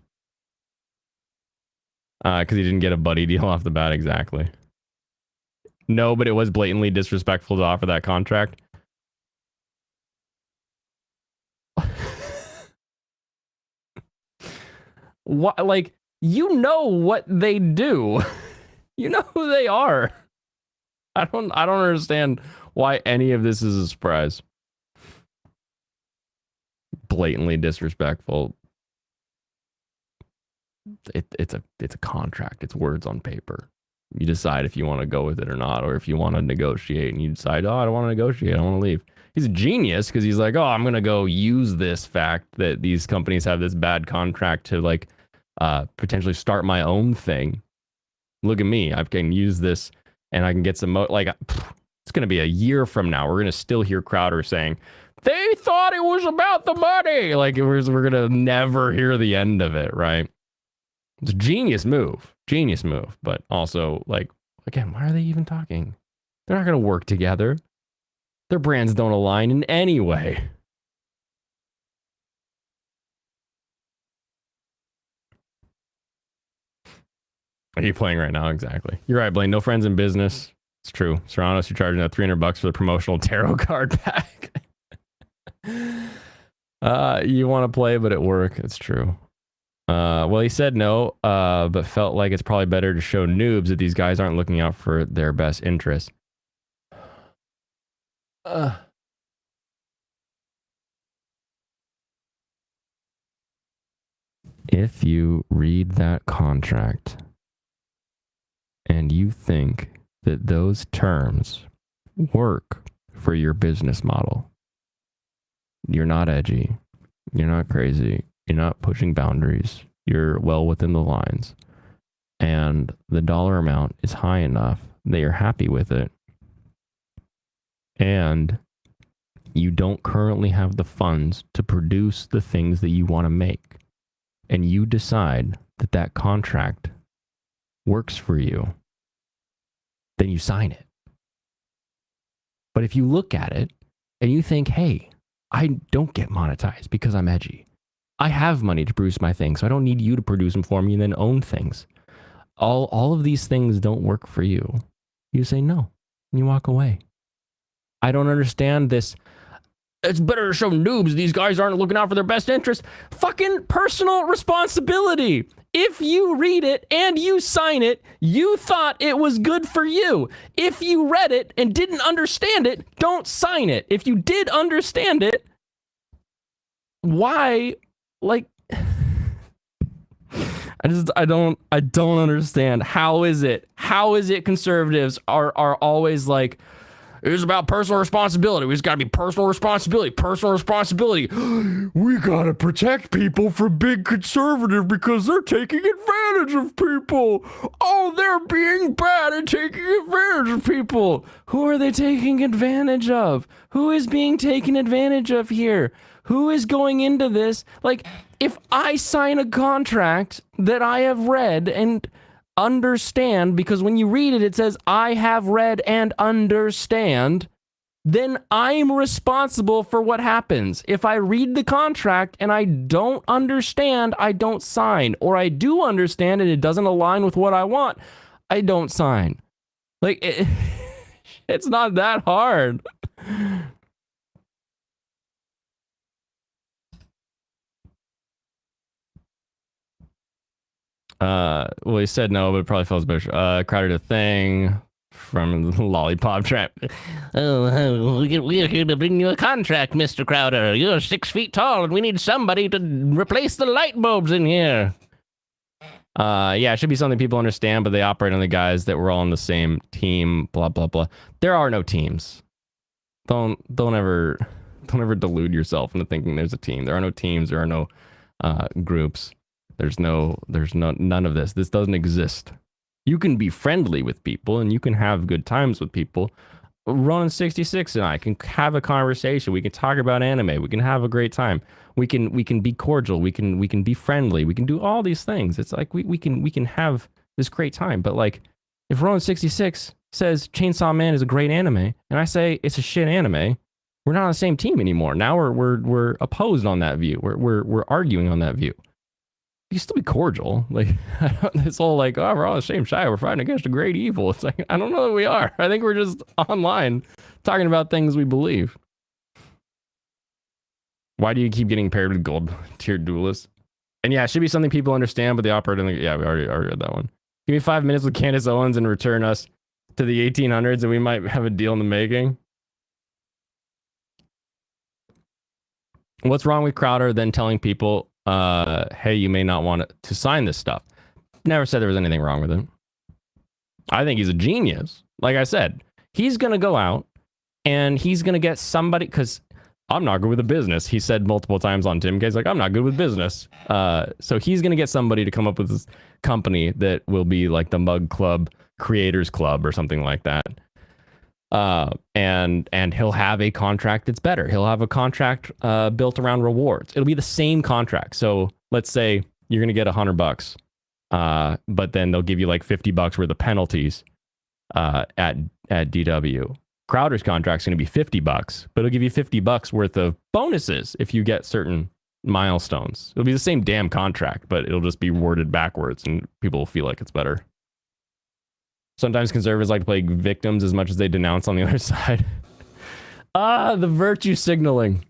Because he didn't get a buddy deal off the bat, exactly. No, but it was blatantly disrespectful to offer that contract. What, like, you know what they do. You know who they are. I don't understand why any of this is a surprise. Blatantly disrespectful. It's a contract. It's words on paper. You decide if you want to go with it or not, or if you want to negotiate, and you decide, "Oh, I don't want to negotiate. I want to leave." He's a genius because he's like, "Oh, I'm gonna go use this fact that these companies have this bad contract to like potentially start my own thing. Look at me. I can use this and I can get some like." It's gonna be a year from now. We're gonna still hear Crowder saying, "They thought it was about the money." Like, we're gonna never hear the end of it, right? It's a genius move. Genius move. But also, like, again, why are they even talking? They're not going to work together. Their brands don't align in any way. Are you playing right now? Exactly. You're right, Blaine. No friends in business. It's true. Serranos, you're charging that $300 for the promotional tarot card pack. You want to play, but at work. It's true. Well, he said no, but felt like it's probably better to show noobs that these guys aren't looking out for their best interest. If you read that contract and you think that those terms work for your business model, you're not edgy, you're not crazy, you're not pushing boundaries, you're well within the lines, and the dollar amount is high enough that you're happy with it, and you don't currently have the funds to produce the things that you want to make, and you decide that that contract works for you, then you sign it. But if you look at it and you think, "Hey, I don't get monetized because I'm edgy. I have money to produce my things, so I don't need you to produce them for me and then own things. All of these things don't work for you." You say no, and you walk away. I don't understand this. It's better to show noobs these guys aren't looking out for their best interest. Fucking personal responsibility. If you read it and you sign it, you thought it was good for you. If you read it and didn't understand it, don't sign it. If you did understand it, why? Like, I don't understand. How is it conservatives are always like, It is about personal responsibility. We just got to be personal responsibility. Personal responsibility. We got to protect people from being conservative because they're taking advantage of people. Oh, they're being bad and taking advantage of people. Who are they taking advantage of? Who is being taken advantage of here? Who is going into this? Like, if I sign a contract that I have read and understand, because when you read it, it says, I have read and understand, then I'm responsible for what happens. If I read the contract and I don't understand, I don't sign. Or I do understand and it doesn't align with what I want, I don't sign. Like, it's not that hard. Well, he said no, but it probably felt bush. Crowded a thing from the lollipop trap. Oh, we're here to bring you a contract, Mr. Crowder. You're 6 feet tall, and we need somebody to replace the light bulbs in here. Yeah, it should be something people understand, but they operate on the guys that we're all on the same team. Blah blah blah. There are no teams. Don't ever delude yourself into thinking there's a team. There are no teams. There are no groups. There's none of this. This doesn't exist. You can be friendly with people and you can have good times with people. Ronan66 and I can have a conversation. We can talk about anime. We can have a great time. We can be cordial. We can be friendly. We can do all these things. It's like we can have this great time. But like, if Ronan66 says Chainsaw Man is a great anime and I say it's a shit anime, we're not on the same team anymore. Now we're opposed on that view. We're arguing on that view. You can still be cordial. Like, it's all like, oh, we're all the same side. We're fighting against a great evil. It's like, I don't know that we are. I think we're just online talking about things we believe. Why do you keep getting paired with gold tiered duelists? And yeah, it should be something people understand, but they operate in the, yeah, we already read that one. Give me 5 minutes with Candace Owens and return us to the 1800s and we might have a deal in the making. What's wrong with Crowder then telling people, hey, you may not want to sign this stuff? Never said there was anything wrong with him. I think he's a genius. Like I said, he's going to go out and he's going to get somebody, because I'm not good with the business. He said multiple times on Tim K's like, I'm not good with business. So he's going to get somebody to come up with this company that will be like the Mug Club Creators Club or something like that. And he'll have a contract that's better. He'll have a contract built around rewards. It'll be the same contract. So let's say you're going to get $100, but then they'll give you like $50 worth of penalties at DW. Crowder's contract's going to be $50, but it'll give you $50 worth of bonuses if you get certain milestones. It'll be the same damn contract, but it'll just be worded backwards and people will feel like it's better. Sometimes conservatives like to play victims as much as they denounce on the other side. The virtue signaling.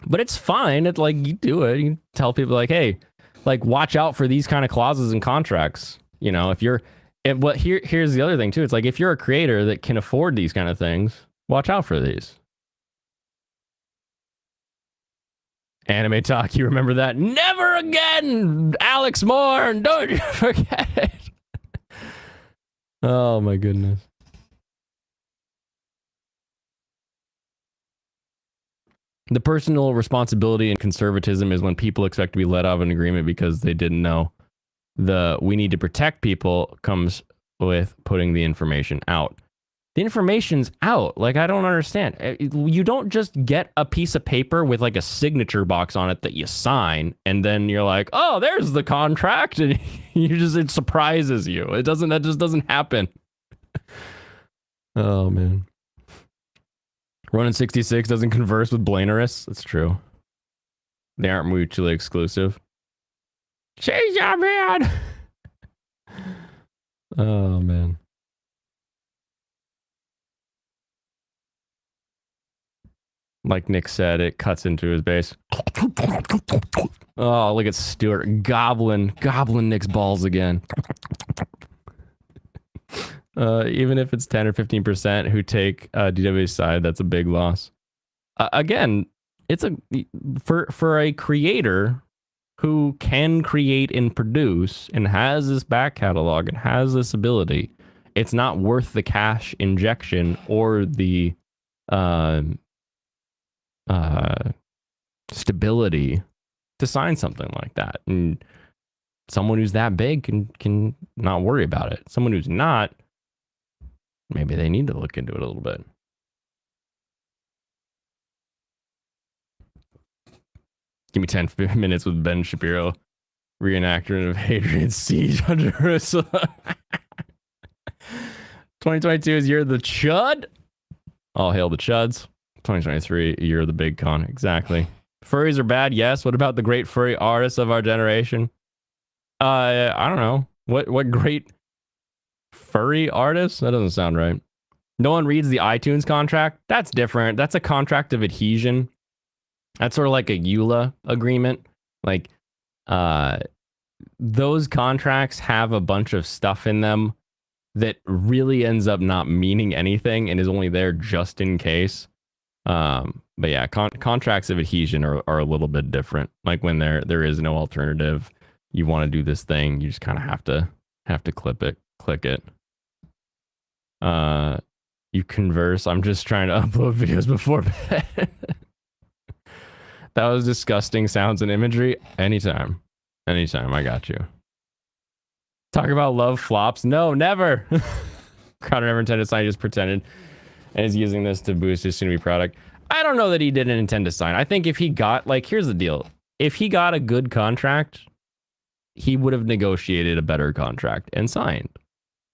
But it's fine. It's like, you do it. You tell people like, hey, like, watch out for these kind of clauses in contracts. You know, here's the other thing too. It's like, if you're a creator that can afford these kind of things, watch out for these. Anime Talk, you remember that? Never again, Alex Moore, don't you forget it. Oh my goodness. The personal responsibility and conservatism is when people expect to be let out of an agreement because they didn't know. The we need to protect people comes with putting the information out. The information's out. Like, I don't understand. You don't just get a piece of paper with like a signature box on it that you sign and then you're like, oh, there's the contract, and it surprises you. That just doesn't happen. Oh man. Ronan66 doesn't converse with Blainerists. That's true. They aren't mutually exclusive. She's your man. Oh man. Like Nick said, it cuts into his base. Oh, look at Stuart gobbling Nick's balls again. Even if it's 10 or 15% who take DW's side, that's a big loss. Again, it's for a creator who can create and produce and has this back catalog and has this ability it's not worth the cash injection or the uh, stability to sign something like that. And someone who's that big can not worry about it. Someone who's not, maybe they need to look into it a little bit. Give me 10 minutes with Ben Shapiro, reenactment of Hadrian's siege on Jerusalem. 2022 is year of the chud. All hail the chuds. 2023, year of the big con. Exactly. Furries are bad, yes. What about the great furry artists of our generation? I don't know. What great furry artists? That doesn't sound right. No one reads the iTunes contract. That's different. That's a contract of adhesion. That's sort of like a EULA agreement. Like, those contracts have a bunch of stuff in them that really ends up not meaning anything and is only there just in case. But yeah, contracts of adhesion are a little bit different. Like when there is no alternative, you want to do this thing, you just kind of have to click it. You converse. I'm just trying to upload videos before bed. That was disgusting sounds and imagery. Anytime, I got you. Talk about love flops. No, never. Crowder never intended to sign, he just pretended. And is using this to boost his soon-to-be product. I don't know that he didn't intend to sign. I think if he got, like, here's the deal. If he got a good contract, he would have negotiated a better contract and signed.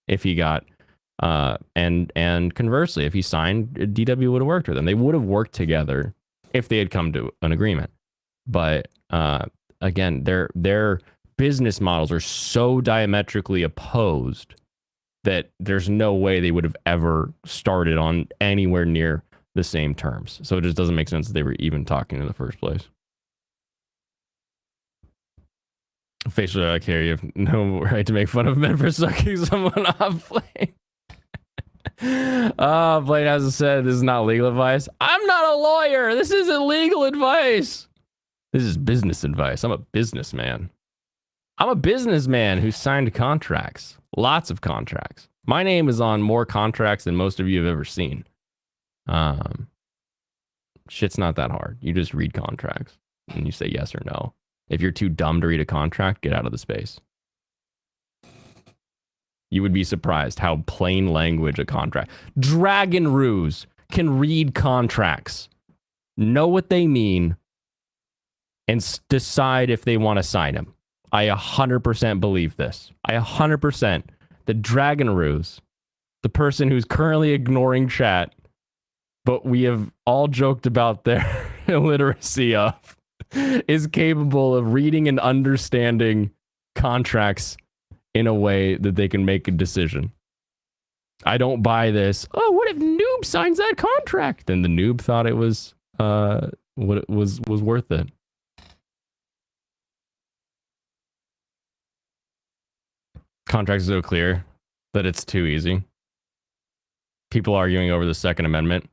If he got, and conversely, if he signed, DW would have worked with him. They would have worked together if they had come to an agreement. But again, their business models are so diametrically opposed that there's no way they would have ever started on anywhere near the same terms. So it just doesn't make sense that they were even talking in the first place. Facial like here, you have no right to make fun of men for sucking someone off. Blaine hasn't said this is not legal advice. I'm not a lawyer. This isn't legal advice. This is business advice. I'm a businessman. I'm a businessman who signed contracts. Lots of contracts. My name is on more contracts than most of you have ever seen. Shit's not that hard. You just read contracts and you say yes or no. If you're too dumb to read a contract, get out of the space. You would be surprised how plain language a contract. Dragon Ruse can read contracts, know what they mean, and decide if they want to sign them. I 100% believe this. I 100%. The Dragon Ruse, the person who's currently ignoring chat, but we have all joked about their illiteracy of, is capable of reading and understanding contracts in a way that they can make a decision. I don't buy this. Oh, what if Noob signs that contract? Then the Noob thought it was what it was worth it. Contracts so clear that it's too easy. People arguing over the Second Amendment.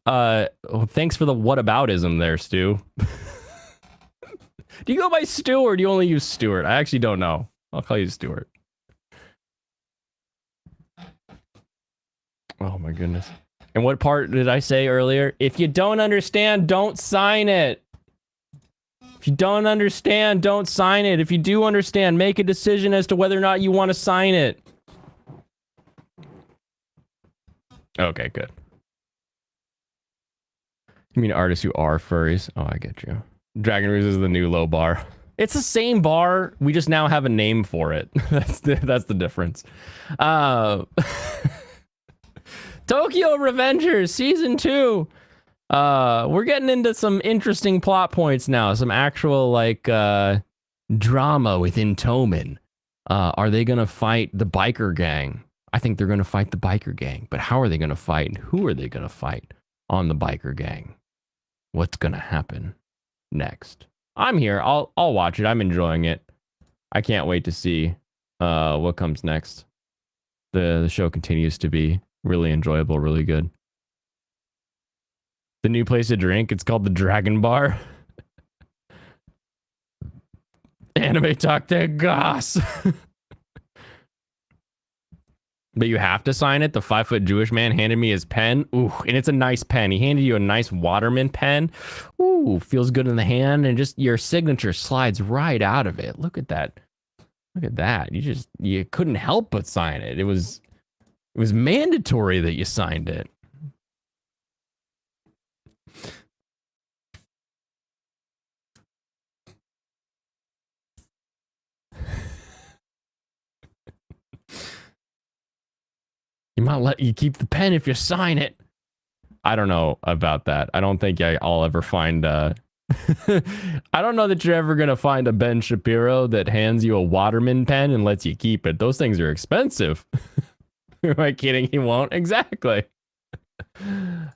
Thanks for the whataboutism there, Stu. Do you go by Stu or do you only use Stuart? I actually don't know. I'll call you Stuart. Oh my goodness. And what part did I say earlier? If you don't understand, don't sign it. If you don't understand, don't sign it. If you do understand, make a decision as to whether or not you want to sign it. Okay, good. You mean artists who are furries? Oh, I get you. Dragon Ruse is the new low bar. It's the same bar. We just now have a name for it. That's the difference. Tokyo Revengers Season 2. We're getting into some interesting plot points now. Some actual like drama within Tomen. Are they gonna fight the biker gang? I think they're gonna fight the biker gang. But how are they gonna fight? And who are they gonna fight on the biker gang? What's gonna happen next? I'm here. I'll watch it. I'm enjoying it. I can't wait to see what comes next. The show continues to be really enjoyable, really good. The new place to drink, it's called the Dragon Bar. Anime talk to goss. But you have to sign it. The 5-foot Jewish man handed me his pen. Ooh, and it's a nice pen. He handed you a nice Waterman pen. Ooh, feels good in the hand, and just your signature slides right out of it. Look at that. Look at that. You couldn't help but sign it. It was mandatory that you signed it. You might let you keep the pen if you sign it. I don't know about that. I don't think I'll ever find I don't know that you're ever going to find a Ben Shapiro that hands you a Waterman pen and lets you keep it. Those things are expensive. Am I kidding? He won't. Exactly.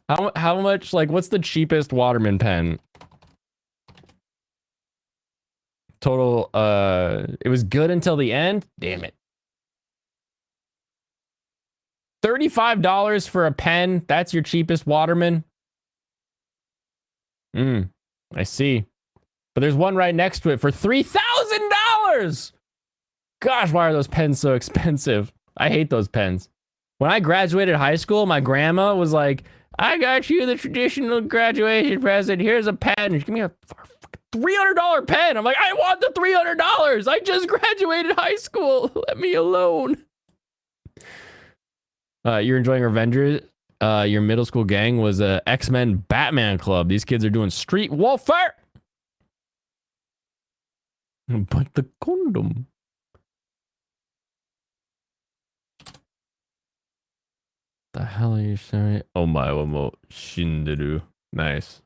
How much, like, what's the cheapest Waterman pen? Total, it was good until the end? Damn it. $35 for a pen? That's your cheapest Waterman? I see. But there's one right next to it for $3,000! Gosh, why are those pens so expensive? I hate those pens. When I graduated high school, my grandma was like, I got you the traditional graduation present. Here's a pen. She gave me a $300 pen. I'm like, I want the $300. I just graduated high school. Let me alone. You're enjoying Avengers. Your middle school gang was a X-Men Batman club. These kids are doing street warfare. But the condom. The hell are you saying? Oh my, mo shinderu. Nice.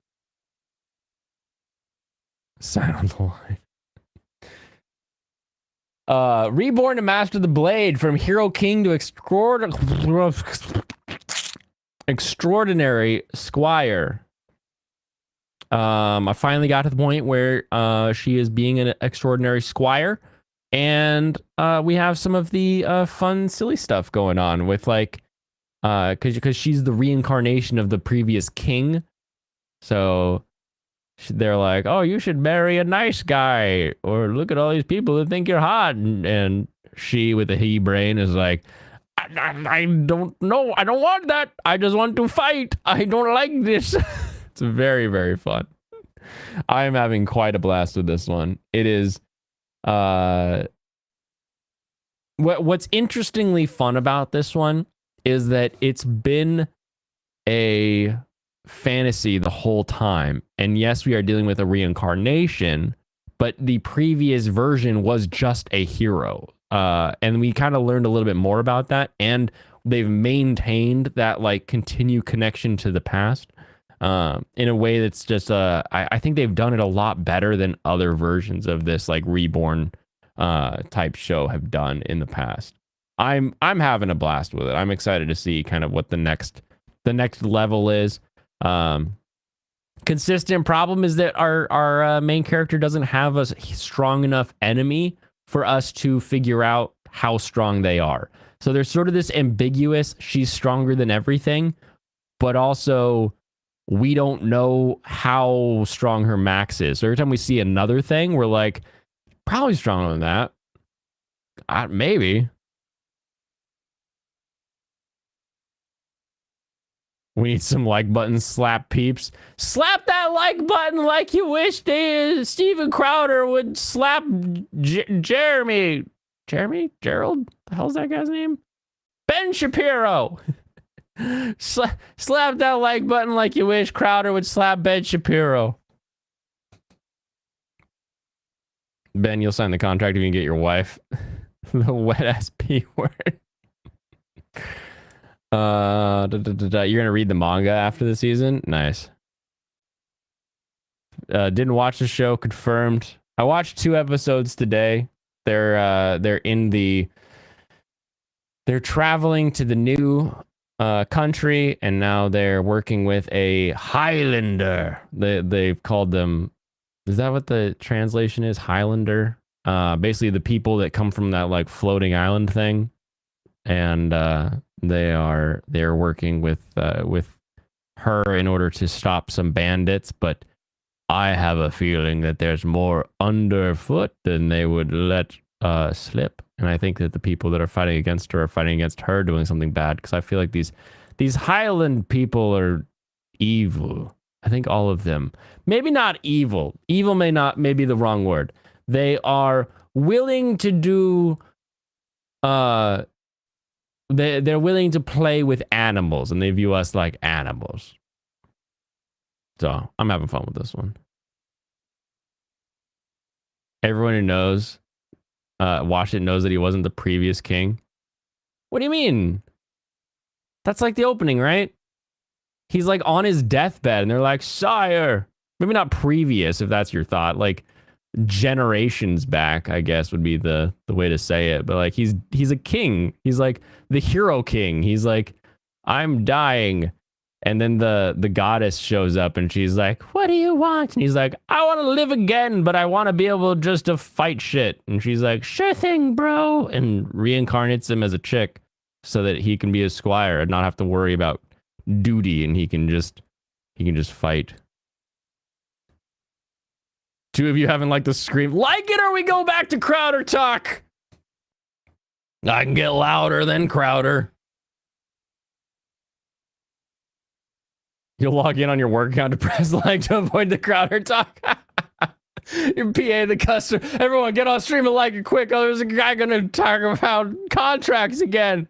Sign on the line. Reborn to master the blade from hero king to extraordinary squire. I finally got to the point where she is being an extraordinary squire, and we have some of the fun, silly stuff going on with, like, because she's the reincarnation of the previous king, so they're like, oh, you should marry a nice guy, or look at all these people that think you're hot, and she with the he brain is like, I don't know, I don't want that, I just want to fight, I don't like this. It's very, very fun. I am having quite a blast with this one. It is what's interestingly fun about this one is that it's been a fantasy the whole time. And yes, we are dealing with a reincarnation, but the previous version was just a hero. And we kind of learned a little bit more about that, and they've maintained that, like, continued connection to the past in a way that's just I think they've done it a lot better than other versions of this, like, Reborn type show have done in the past. I'm having a blast with it. I'm excited to see kind of what the next level is. Consistent problem is that our main character doesn't have a strong enough enemy for us to figure out how strong they are. So there's sort of this ambiguous, she's stronger than everything, but also we don't know how strong her max is. So every time we see another thing, we're like, probably stronger than that. Maybe. We need some like buttons. Slap peeps. Slap that like button like you wish Steven Crowder would slap Jeremy. Jeremy? Gerald? The hell's that guy's name? Ben Shapiro. Slap that like button like you wish Crowder would slap Ben Shapiro. Ben, you'll sign the contract if you can get your wife. The wet ass P word. You're gonna read the manga after the season? Nice. Didn't watch the show, confirmed. I watched 2 episodes today. They're traveling to the new country, and now they're working with a Highlander. They've called them, is that what the translation is? Highlander? Basically the people that come from that like floating island thing. And they're working with her in order to stop some bandits, but I have a feeling that there's more underfoot than they would let slip, And I think that the people that are fighting against her are fighting against her doing something bad, because I feel like these Highland people are evil. I think all of them. Maybe not evil. Evil may be the wrong word. They are willing to do they're willing to play with animals, and they view us like animals. So I'm having fun with this one. Everyone who knows watched it knows that he wasn't the previous king. What do you mean? That's like the opening, right? He's like on his deathbed and they're like, sire. Maybe not previous, if that's your thought. Like generations back, I guess would be the way to say it. But like he's a king. He's like the hero king. He's like, I'm dying. And then the goddess shows up and she's like, what do you want? And he's like, I want to live again, but I want to be able just to fight shit. And she's like, sure thing, bro. And reincarnates him as a chick so that he can be a squire and not have to worry about duty, and he can just fight. Two of you haven't liked the scream. Like it or we go back to Crowder talk. I can get louder than Crowder. You'll log in on your work account to press like to avoid the Crowder talk. Your PA, the customer. Everyone get on stream and like it quick. Oh, there's a guy gonna talk about contracts again.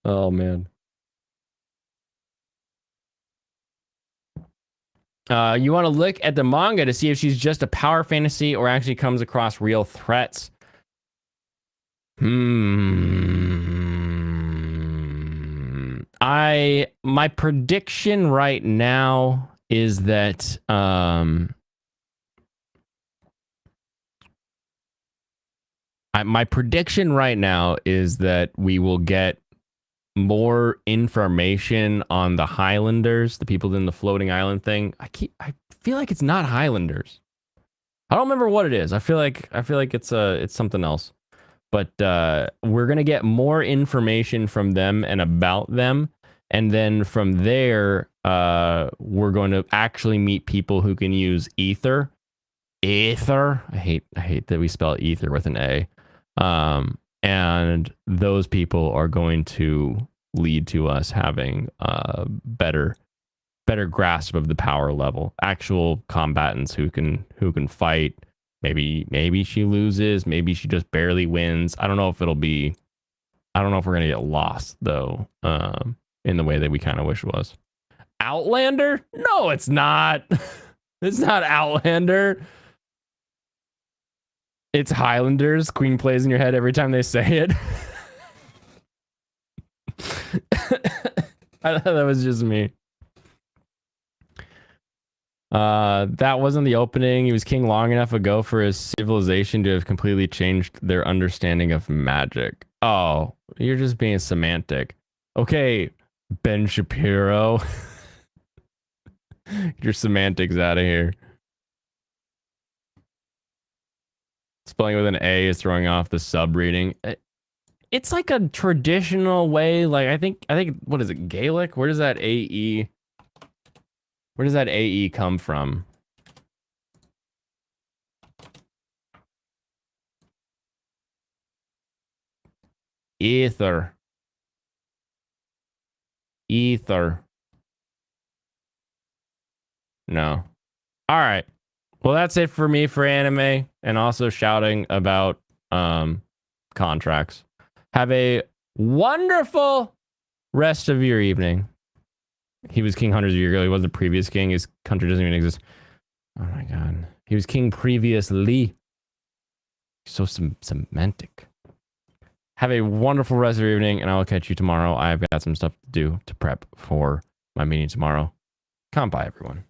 Oh, man. You want to look at the manga to see if she's just a power fantasy or actually comes across real threats. My prediction right now is that my prediction right now is that we will get more information on the Highlanders, the people in the floating island thing. I feel like it's not Highlanders. I don't remember what it is. I feel like it's something else. But we're gonna get more information from them and about them, and then from there, we're going to actually meet people who can use ether. Ether. I hate that we spell ether with an A. And those people are going to lead to us having a better grasp of the power level. Actual combatants who can fight. Maybe she loses. Maybe she just barely wins. I don't know if we're gonna get lost though. In the way that we kind of wish it was. Outlander? No, it's not. It's not Outlander. It's Highlanders. Queen plays in your head every time they say it. I thought that was just me. That wasn't the opening. He was king long enough ago for his civilization to have completely changed their understanding of magic. Oh, you're just being semantic. Okay, Ben Shapiro. Get your semantics out of here. Spelling with an A is throwing off the sub reading. It's like a traditional way. Like I think what is it? Gaelic? Where does that AE come from? Ether. No. All right. Well, that's it for me for anime, and also shouting about contracts. Have a wonderful rest of your evening. He was king hundreds of years ago. He wasn't the previous king. His country doesn't even exist. Oh my god. He was king previously. So semantic. Have a wonderful rest of your evening, and I will catch you tomorrow. I've got some stuff to do to prep for my meeting tomorrow. Come by, everyone.